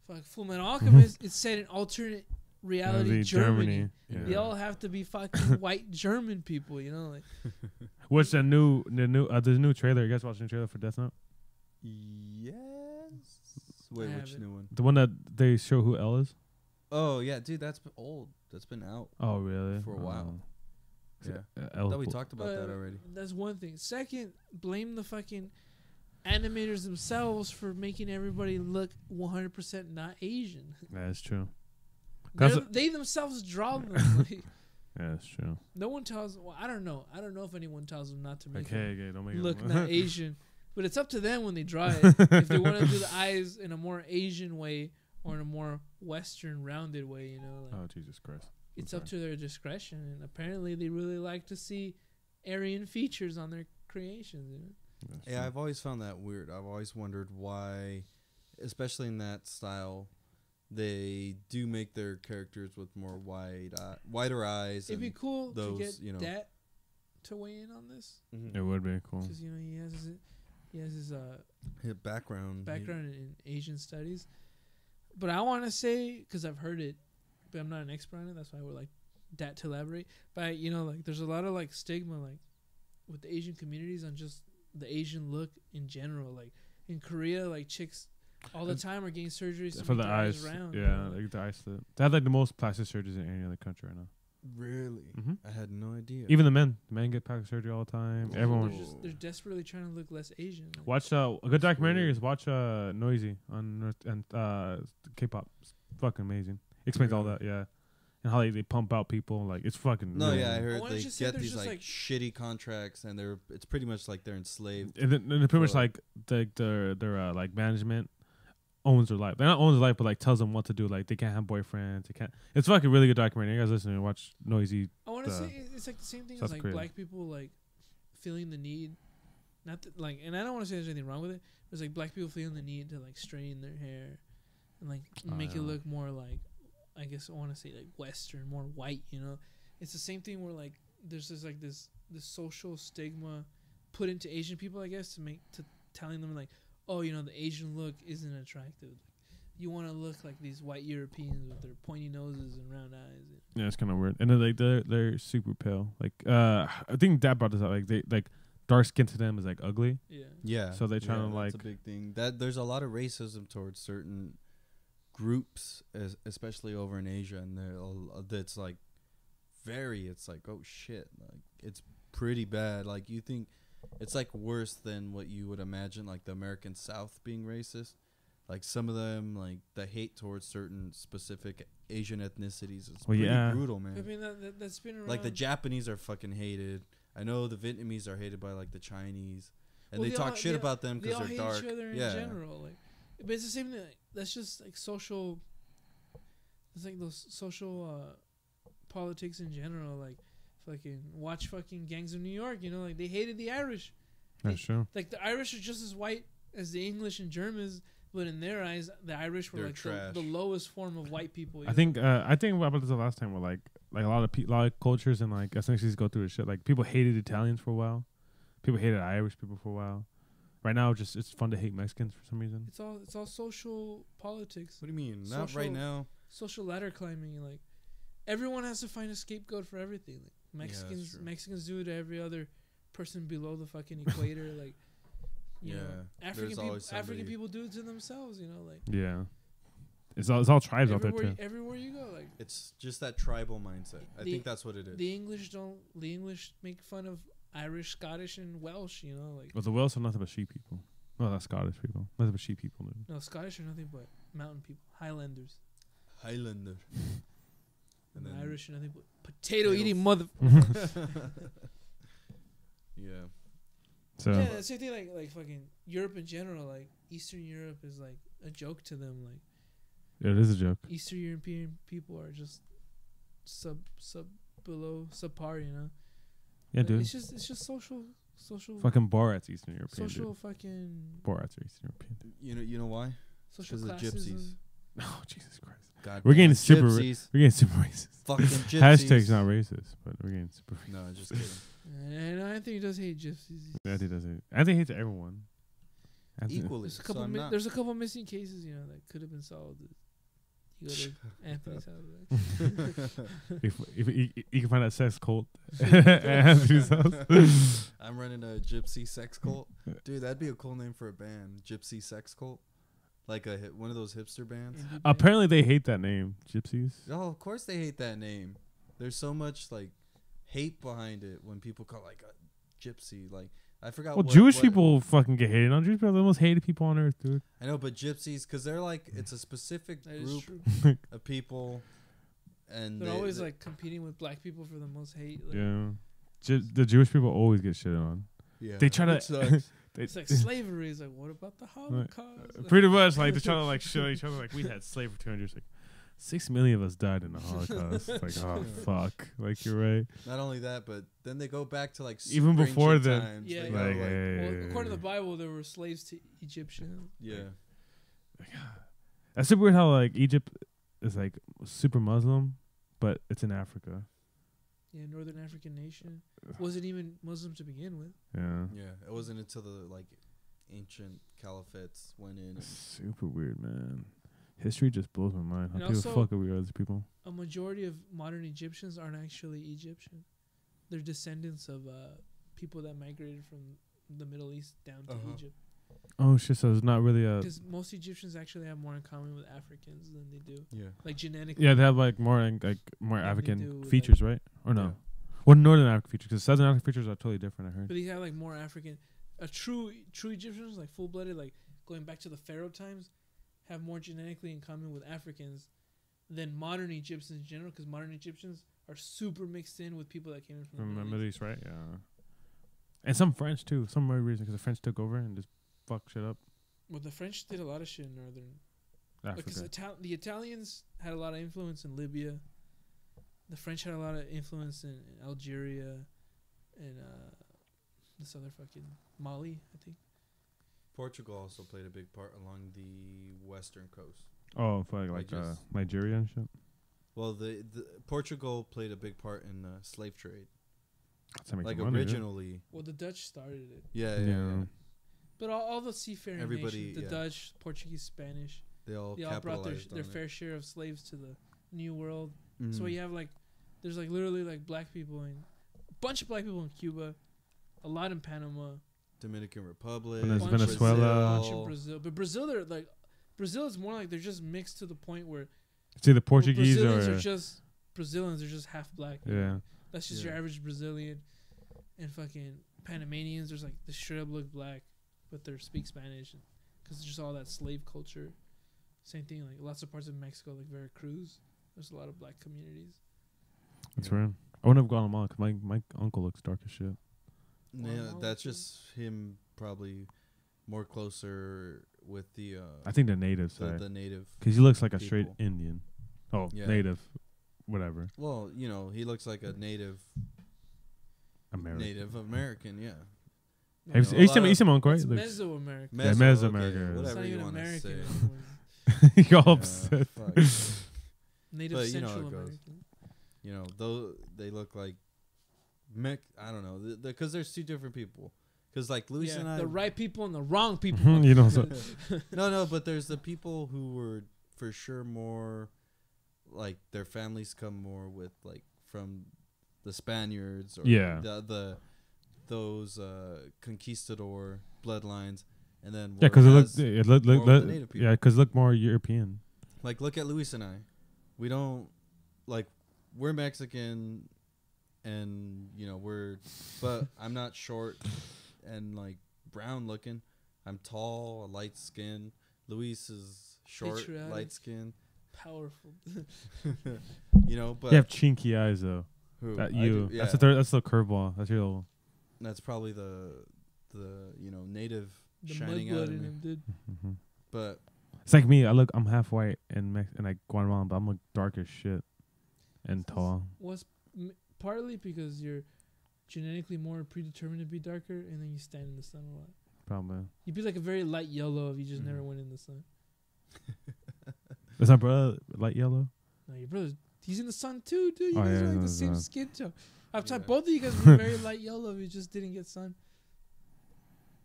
Fuck, Full Metal Alchemist, it's set in alternate reality Germany. Yeah. They all have to be fucking white German people, like. What's the new trailer? You guys watching the trailer for Death Note? Yes. Wait, I which haven't. new one? The one that they show who L is? Oh yeah, dude, that's been old. That's been out. Oh really? For a while. Yeah. I L thought we talked about that already. That's one thing. Second, blame the fucking animators themselves for making everybody look 100% not Asian. That's true. That's They themselves draw them. Like, Yeah, that's true. no one tells. Well, I don't know. I don't know if anyone tells them not to make Like, it hey, don't make look it not Asian. But it's up to them when they draw it. If they want to do the eyes in a more Asian way or in a more Western rounded way, like, Oh Jesus Christ! it's up to their discretion. And apparently, they really like to see Aryan features on their creations. That's Yeah, true. I've always found that weird. I've always wondered why, especially in that style, they do make their characters with more wider eyes. It'd be and cool to those, get Dat to weigh in on this Mhm. It would be cool. because he has his His background. background in Asian studies. But I want to say, because I've heard it, but I'm not an expert on it. That's why we're like to elaborate. But like there's a lot of like stigma like with the Asian communities on just the Asian look in general. Like in Korea, like chicks all the time are getting surgeries to For make the their eyes, round. yeah, like the eyes. They have like the most plastic surgeries in any other country right now. Really? Mhm. I had no idea. Even the men get plastic surgery all the time. Oh. Everyone. They're desperately trying to look less Asian. Like, Watch a good documentary weird. is watch Noisy on K-pop. It's fucking amazing. Explains all Really? that, yeah, and how they pump out people. Like it's fucking. No, really yeah, I amazing. heard Why don't they you say get there's these just, like like- shitty contracts, and it's pretty much like they're enslaved. And then pretty much for- like their like management owns their life. They're not owns their life, but like tells them what to do. Like they can't have boyfriends. They can't. It's fucking really good documentary. You guys listening? Watch Noisy. I want to the say it's like the same thing South as like Korea. black people like feeling the need, not to, like, and I don't want to say there's anything wrong with it. There's like black people feeling the need to like straighten their hair and like make it yeah. look more like, I guess I want to say like Western, more white. You know, it's the same thing where like there's this social stigma put into Asian people, I guess, to telling them like, oh, you know, the Asian look isn't attractive. You want to look like these white Europeans with their pointy noses and round eyes. Yeah, it's kind of weird. And then like they're super pale. Like I think Dad brought this up. Like they like dark skin to them is like ugly. Yeah. Yeah. So they tryna, that's like- a big thing. That there's a lot of racism towards certain groups, especially over in Asia, and that's like it's like, oh shit, like it's pretty bad. Like you think it's like worse than what you would imagine, like the American South being racist. Like some of them, like the hate towards certain specific Asian ethnicities is Well, pretty yeah. brutal, I man. mean that's been around. Like the Japanese are fucking hated. I know the Vietnamese are hated by like the Chinese, and Well, they they talk all- shit they- about them they because all they're hate dark. each other in Yeah. general. Like, but it's the same thing. Like, that's just like social. It's like those social politics in general. Like, fucking watch fucking Gangs of New York. You know, like they hated the Irish. That's true. Like the Irish are just as white as the English and Germans, but in their eyes, the Irish were They're like trash. the lowest form of white people. you I know? think what about this the last time where like a lot of cultures and like ethnicities go through this shit. Like people hated Italians for a while. People hated Irish people for a while. Right now, just it's fun to hate Mexicans for some reason. it's all social politics, What do you mean? Not right Social- now. social ladder climbing. Like everyone has to find a scapegoat for everything. Like that's true. Mexicans do it to every other person below the fucking equator. Like, you know, Yeah, African there's people, always African somebody- people do it to themselves. You know, like Yeah, it's all tribes out there everywhere, too. everywhere you go, like It's just that tribal mindset. I The- think that's what it is. the English make fun of Irish, Scottish, and Welsh. You know, like Well, the Welsh are nothing but sheep people. No, that's Scottish people. Nothing but sheep people, dude. no, Scottish are nothing but mountain people, Highlanders. Highlander. And And then Irish are nothing but potato eating mother. yeah. So Yeah, the same thing like fucking Europe in general. Like Eastern Europe is like a joke to them. Like yeah, it is a joke. Eastern European people are just below subpar, you know. Yeah, Like, dude. It's just social Fucking Borat's Eastern European. social Dude. fucking Borat's are Eastern European. You know why? social 'Cause of gypsies. classism. Oh Jesus Christ. God We're getting damn, super gypsies. We're getting super racist. Fucking gypsies. Hashtag's not racist, but we're getting super. No, just kidding. And Anthony does hate gypsies. Anthony doesn't. Anthony hates everyone. Anthony, Equally. There's a So couple. I'm not. There's a couple missing cases, you know, that could have been solved. You go to Anthony's house. Like. if you can find that sex cult at Anthony's house. I'm running a gypsy sex cult. Dude, that'd be a cool name for a band. Gypsy sex cult. Like one of those hipster bands. Indie band. Apparently, they hate that name, gypsies. Oh, of course they hate that name. There's so much like hate behind it when people call like a gypsy. Like I forgot. Well, what, Jewish what- people fucking get hated on. Jewish people are the most hated people on earth, dude. I know, but gypsies, because they're like it's a specific That is group true. of people, and They're they- always they- like competing with black people for the most hate. Like, Yeah, the Jewish people always get shit on. yeah, They try to. which sucks. They, It's like slavery. It's like, what about the Holocaust? pretty much like they're trying to like show each other like we had slavery for 200 years. Like 6 million of us died in the Holocaust. It's like oh fuck, like you're right. Not only that, but then they go back to like Even super before ancient then. times. Yeah, They yeah. go, Like, Well, according to the Bible, there were slaves to Egyptians. yeah. That's super weird how like Egypt is like super Muslim, but it's in Africa. Yeah, Northern African nation. Wasn't even Muslim to begin with. Yeah. Yeah, it wasn't until the like ancient caliphates went in. And Super weird, man. History just blows my mind. How And people also- fuck with other people. A majority of modern Egyptians aren't actually Egyptian. They're descendants of people that migrated from the Middle East down to Uh-huh. Egypt. Oh shit! So it's not really a. Because most Egyptians actually have more in common with Africans than they do, Yeah. like genetically. Yeah, they have like more they do, African like- features, right? Or no? Yeah. Well, Northern African features, because Southern African features are totally different. I heard. But these have like more African. A true Egyptians, like full blooded, like going back to the Pharaoh times, have more genetically in common with Africans than modern Egyptians in general. Because modern Egyptians are super mixed in with people that came in from From the the Middle Middle East. East, right? Yeah. And some French too. Some weird reason, because the French took over and just fucked shit up. Well, the French did a lot of shit in northern. Because Africa. the Italians had a lot of influence in Libya. The French had a lot of influence in Algeria, and this other fucking Mali, I think. Portugal also played a big part along the western coast. Oh, fuck, like just- Nigeria and shit. Well, the Portugal played a big part in the slave trade. That's how make Like some money, originally, Well, the Dutch started it, yeah, Yeah. yeah, yeah. but all the seafaring Everybody, nations, the yeah. Dutch, Portuguese, Spanish, They all they all brought capitalized their on fair share of slaves to the New World. it. So Mhm. you have like, there's like literally like black people in, a bunch of black people in Cuba, a lot in Panama, Dominican Republic, Venezuela. bunch in Brazil. But Brazil, they're like, Brazil is more like they're just mixed to the point where It's either Portuguese Brazilians or are just Brazilians are just half black. yeah. That's just Yeah. your average Brazilian. And fucking Panamanians, there's like, they straight up look black, but they speak Spanish. Because it's just all that slave culture. Same thing, like lots of parts of Mexico, like Veracruz, there's a lot of black communities. That's Yeah. right. I wouldn't have Guatemala because my uncle looks dark as shit. Yeah, Guatemala that's too. just him probably more closer with the I think the native the, side the native. because he looks like a straight people. Indian. Oh, Yeah. native, whatever. Well, you know, he looks like a native American. yeah. Have you know, seen- a you seen lot my- of- you seen my uncle, right? It's Looks- Mesoamerican. Yeah, Mesoamerican. It's Whatever not you even want to American say. anymore. You're all Yeah, upset. fuck. Native But you know how Central it goes. American. You know, though they look like I don't know, because there's two different people. Because like Luis Yeah, and I, the right people and the wrong people. You know, so no, but there's the people who were for sure more like their families come more with like from the Spaniards or Yeah. those conquistador bloodlines, and then yeah, because it whereas, looked more of the native people. yeah, because look more European. like look at Luis and I, we don't like we're Mexican, and you know but I'm not short and like brown looking. I'm tall, light skin. Luis is short, Patriotic. light skin. Powerful. You know, but You have chinky eyes though. who That I you. do, That's yeah. the third. That's the curveball. That's your little. That's probably the you know native The shining mud out blood of in me. him, dude. Mm-hmm. But It's like me. I'm half white and like Guatemalan, but I'm like dark as shit and tall. Was partly because you're genetically more predetermined to be darker, and then you stand in the sun a lot. Probably. You'd be like a very light yellow if you just never Mhm. went in the sun. Is my brother light yellow? No, your brother's he's in the sun too, dude. You Oh, guys yeah, are like no, the same no. skin tone. I've tried Yeah. both of you guys were very light yellow if you just didn't get sun.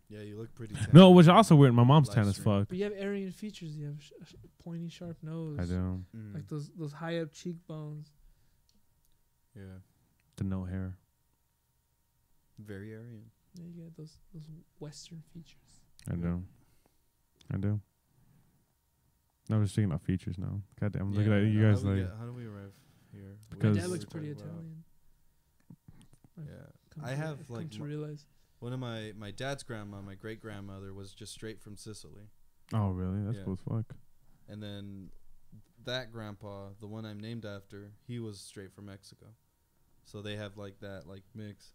yeah, you look pretty. Tan. No, which also weird. My mom's Live tan as stream. fuck. But you have Aryan features. You have pointy, sharp nose. I do. Mm. Like those high up cheekbones. Yeah, The no hair. very Aryan. Yeah, you got those Western features. I do. I do. No, we're just thinking about features now. God damn, I'm looking at you guys like. how do we arrive here? Because- My dad We're looks pretty talking about- Italian. Yeah, Come I to- have, come like, to my- realize. one of my dad's grandma, my great grandmother, was just straight from Sicily, Oh really? That's Yeah. cool as fuck. and then that grandpa, the one I'm named after, he was straight from Mexico, so they have like that like mix,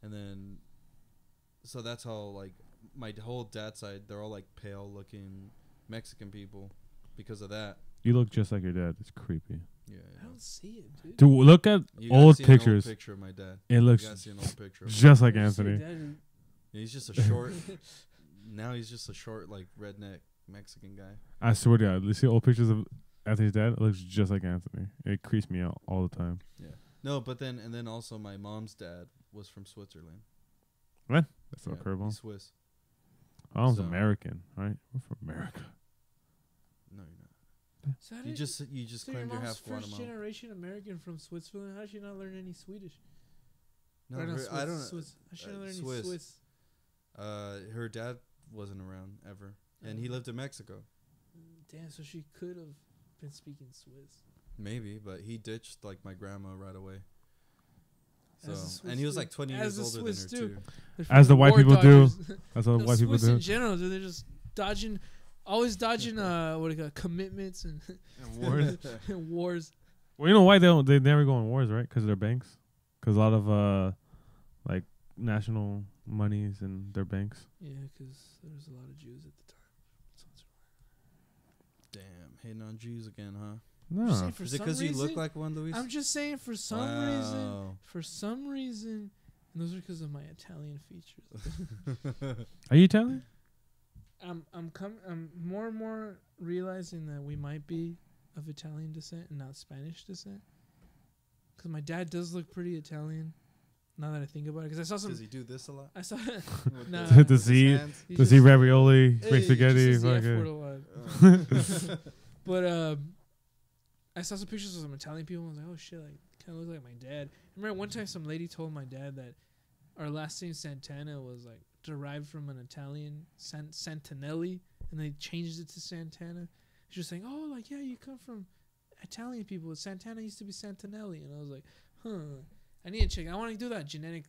and then so that's how like my whole dad's side, they're all like pale looking Mexican people because of that. You look just like your dad. It's creepy. Yeah, I don't see it, dude. Dude, look at You gotta old see an old pictures. picture of my dad. It You looks gotta see an old picture. Of him. just like I don't see your Anthony. dad. He's just a short. Now he's just a short, like redneck Mexican guy. I swear to God, you see old pictures of Anthony's dad? It looks just like Anthony. It creeps me out all the time. No, but then also my mom's dad was from Switzerland. That's so Yeah, curveball. he's Swiss. My mom's so- American, right? We're from America. No, you're not. So how You did- just so your claimed you're mom's half first Guatemalan. generation American from Switzerland. How did she not learn any Swedish? No, Or not I don't know. Swiss. How did she not learn any Swiss. Swiss? Her dad wasn't around ever, and he lived in Mexico. Damn, so she could have been speaking Swiss. Maybe, but he ditched like my grandma right away. So, As a Swiss and he was do. like 20 As years a older Swiss than her do. too. They're As the fucking white war people do. dodgers. That's what No, white people Swiss do. in general, dude, they're just always dodging what do you call commitments and Wars. wars. Well, you know why they never go on wars, right? Because they're banks. Because a lot of like national monies in their banks. Yeah, because there was a lot of Jews at the time. Damn, hating on Jews again, huh? I'm just No. saying for Is it some because you look reason- like one, Luis? I'm just saying for some Wow. reason, and those are because of my Italian features. Are you Italian? I'm more and more realizing that we might be of Italian descent and not Spanish descent. Because my dad does look pretty Italian. Now that I think about it, because I saw some. Does he do this a lot? I saw. With Nah. the- Does with his he- hands? he Does he just- ravioli, Hey, make he spaghetti? Just says the F fucking- word a lot. Oh. But I saw some pictures of some Italian people. And I was like, oh shit, like kind of looks like my dad. I remember one time some lady told my dad that our last name Santana was like derived from an Italian Santanelli, and they changed it to Santana. She was saying, oh, like yeah, you come from Italian people. Santana used to be Santanelli, and I was like, huh. I need to check. I want to do that genetic.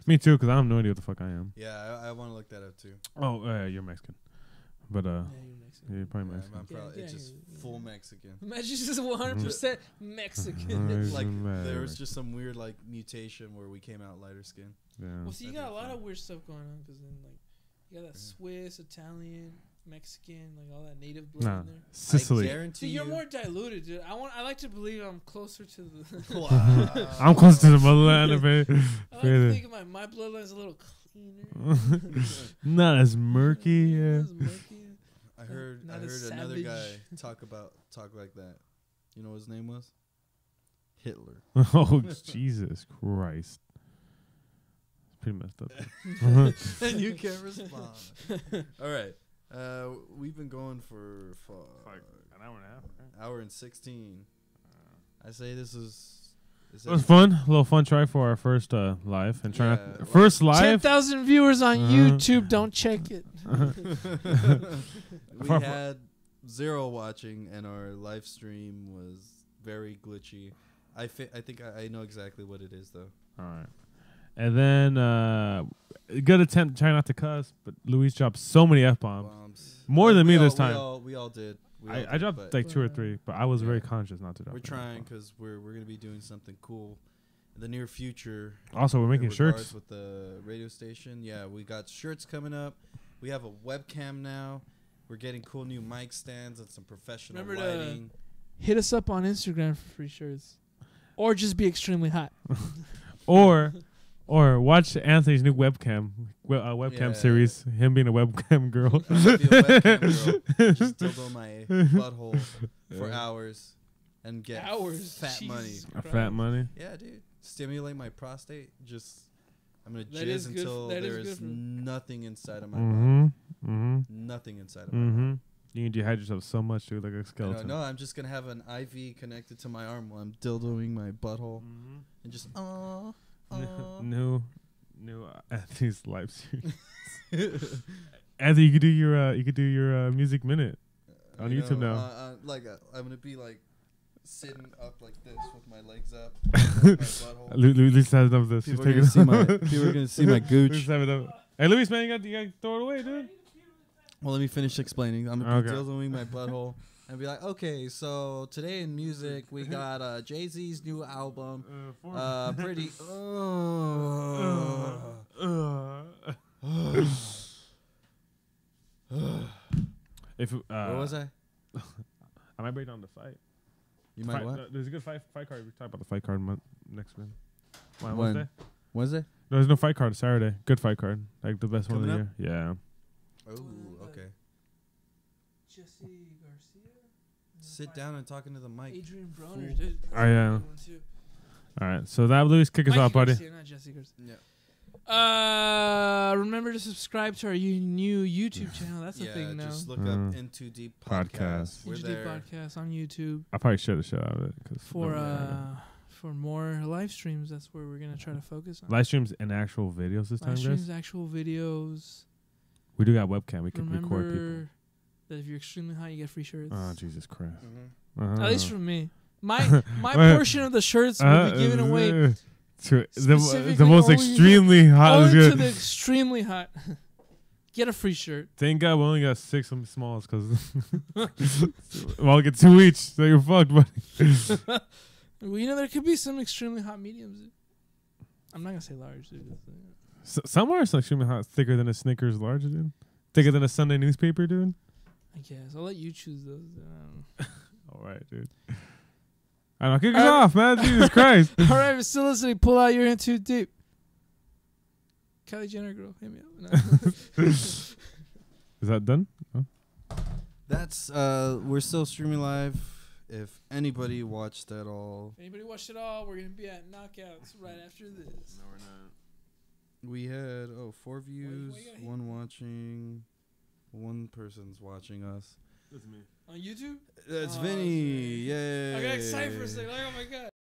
Me too, because I have no idea what the fuck I am. Yeah, I want to look that up too. Oh, you're Mexican. But Yeah, you're Mexican. you're probably Yeah, Mexican. I'm probably, Yeah, it's just yeah. full Mexican. Imagine just 100% Mexican. Mm. Like Mexican. there was just some weird like mutation where we came out lighter skin. Yeah. Well, see, you That'd got a be lot fun. of weird stuff going on because then, like, you got that Yeah. Swiss, Italian, Mexican, like all that native blood Nah, in there. I Sicily. guarantee See, you're you. more diluted, dude. I like to believe I'm closer to the. Wow. I'm close to the motherland of it. I like to Really. think my bloodline's a little cleaner. Not as murky. Yeah. Not as murky. I heard Not as another savage. guy talk like that. You know what his name was? Hitler. Oh, Jesus Christ. Pretty messed up. And you can't respond. All right. We've been going for An hour and a half. hour and 16. I say this is. It was fun. A little fun try for our first live. And trying Yeah, first live. 10,000 viewers on Uh-huh. YouTube. Don't check it. We For- had 0 watching, and our live stream was very glitchy. I think I know exactly what it is, though. All right. And then, good attempt to try not to cuss, but Luis dropped so many F-bombs. Bombs. More than We me all- this time. We all did. I dropped but like 2 or 3, but I was Yeah. very conscious not to drop we're any trying F-bombs. because we're gonna be doing something cool in the near future. Also, we're in making regards shirts. with the radio station. Yeah, we got shirts coming up. We have a webcam now. We're getting cool new mic stands and some professional Remember to- lighting. Hit us up on Instagram for free shirts. Or just be extremely hot. Or watch Anthony's new webcam Yeah. series. Him being a webcam girl. I'm gonna be a webcam girl. Just dildo my butthole for hours and get Hours. fat Jesus money. Christ. Fat money. Yeah, dude. Stimulate my prostate. I'm gonna That is jizz good until that is there good is for- nothing inside of my body. Mm-hmm. Mm-hmm. Nothing inside of my Mm-hmm. body. You can dehydrate yourself so much, dude, like a No, skeleton. no, I'm just gonna have an IV connected to my arm while I'm dildoing my butthole Mm-hmm. and just New Anthony's live series. Anthony, you could do your music minute on You YouTube know, now. I'm gonna be like sitting up like this with my legs up, my butthole. Luis has enough of this. People He's are, taking gonna see my, people are gonna see my gooch. Luis have enough. Hey, Luis, man, you got to throw it away, dude. Well, let me finish explaining. I'm gonna be Okay. dildoing my butthole and be like, okay, so today in music we got Jay-Z's new album. Pretty. If Where was I? I might break down the fight. You might Fight- what? There's a good fight card. We talk about the fight card next one. When? Wednesday? Wednesday? No, there's no fight card Saturday. Good fight card. Like the best one of the Coming year. Yeah. Oh, okay. Jesse Garcia. Sit down and talking to the mic. Adrian Broner. Fool. Dude, Oh, yeah. All right. So that Luis, kick us Mikey off, buddy. Garcia, not Jesse Garcia. Yeah. Remember to subscribe to our new YouTube channel. That's a Yeah, thing now. just look Mm. up Into Deep Podcast. Podcast. We're Into Deep there. Podcast on YouTube I probably share the shit out of it. Cause for for more live streams, that's where we're gonna try to focus on. Live streams and actual videos this time, Live streams, guys. actual videos. We do got webcam. We can Remember record people. that if you're extremely hot, you get free shirts. Oh Jesus Christ! At least from me. My Wait. portion of the shirts will be given away to specifically the most only- extremely hot. only is to good. the extremely hot. Get a free shirt. Thank God we only got 6 smalls because we all get 2 each. So you're fucked, buddy. Well, you know, there could be some extremely hot mediums. Dude. I'm not gonna say large, dude. Somewhere it's extremely hot, thicker than a Snickers large, dude. Thicker than a Sunday newspaper, dude. I guess I'll let you choose those. All right, dude. I don't know. Kick us off, man. Jesus Christ. All right, if you're still listening, pull out your in too deep. Kylie Jenner girl, hit me up. No. Is that done? Oh. That's we're still streaming live. If anybody watched at all, If anybody watched it all, we're gonna be at knockouts right after this. No, we're not. we had 4 views, why you gotta hate 1 watching, 1 person's watching us. That's me. On YouTube? That's Oh, Vinny. that's Yay! I got excited for a second. Like, oh my god.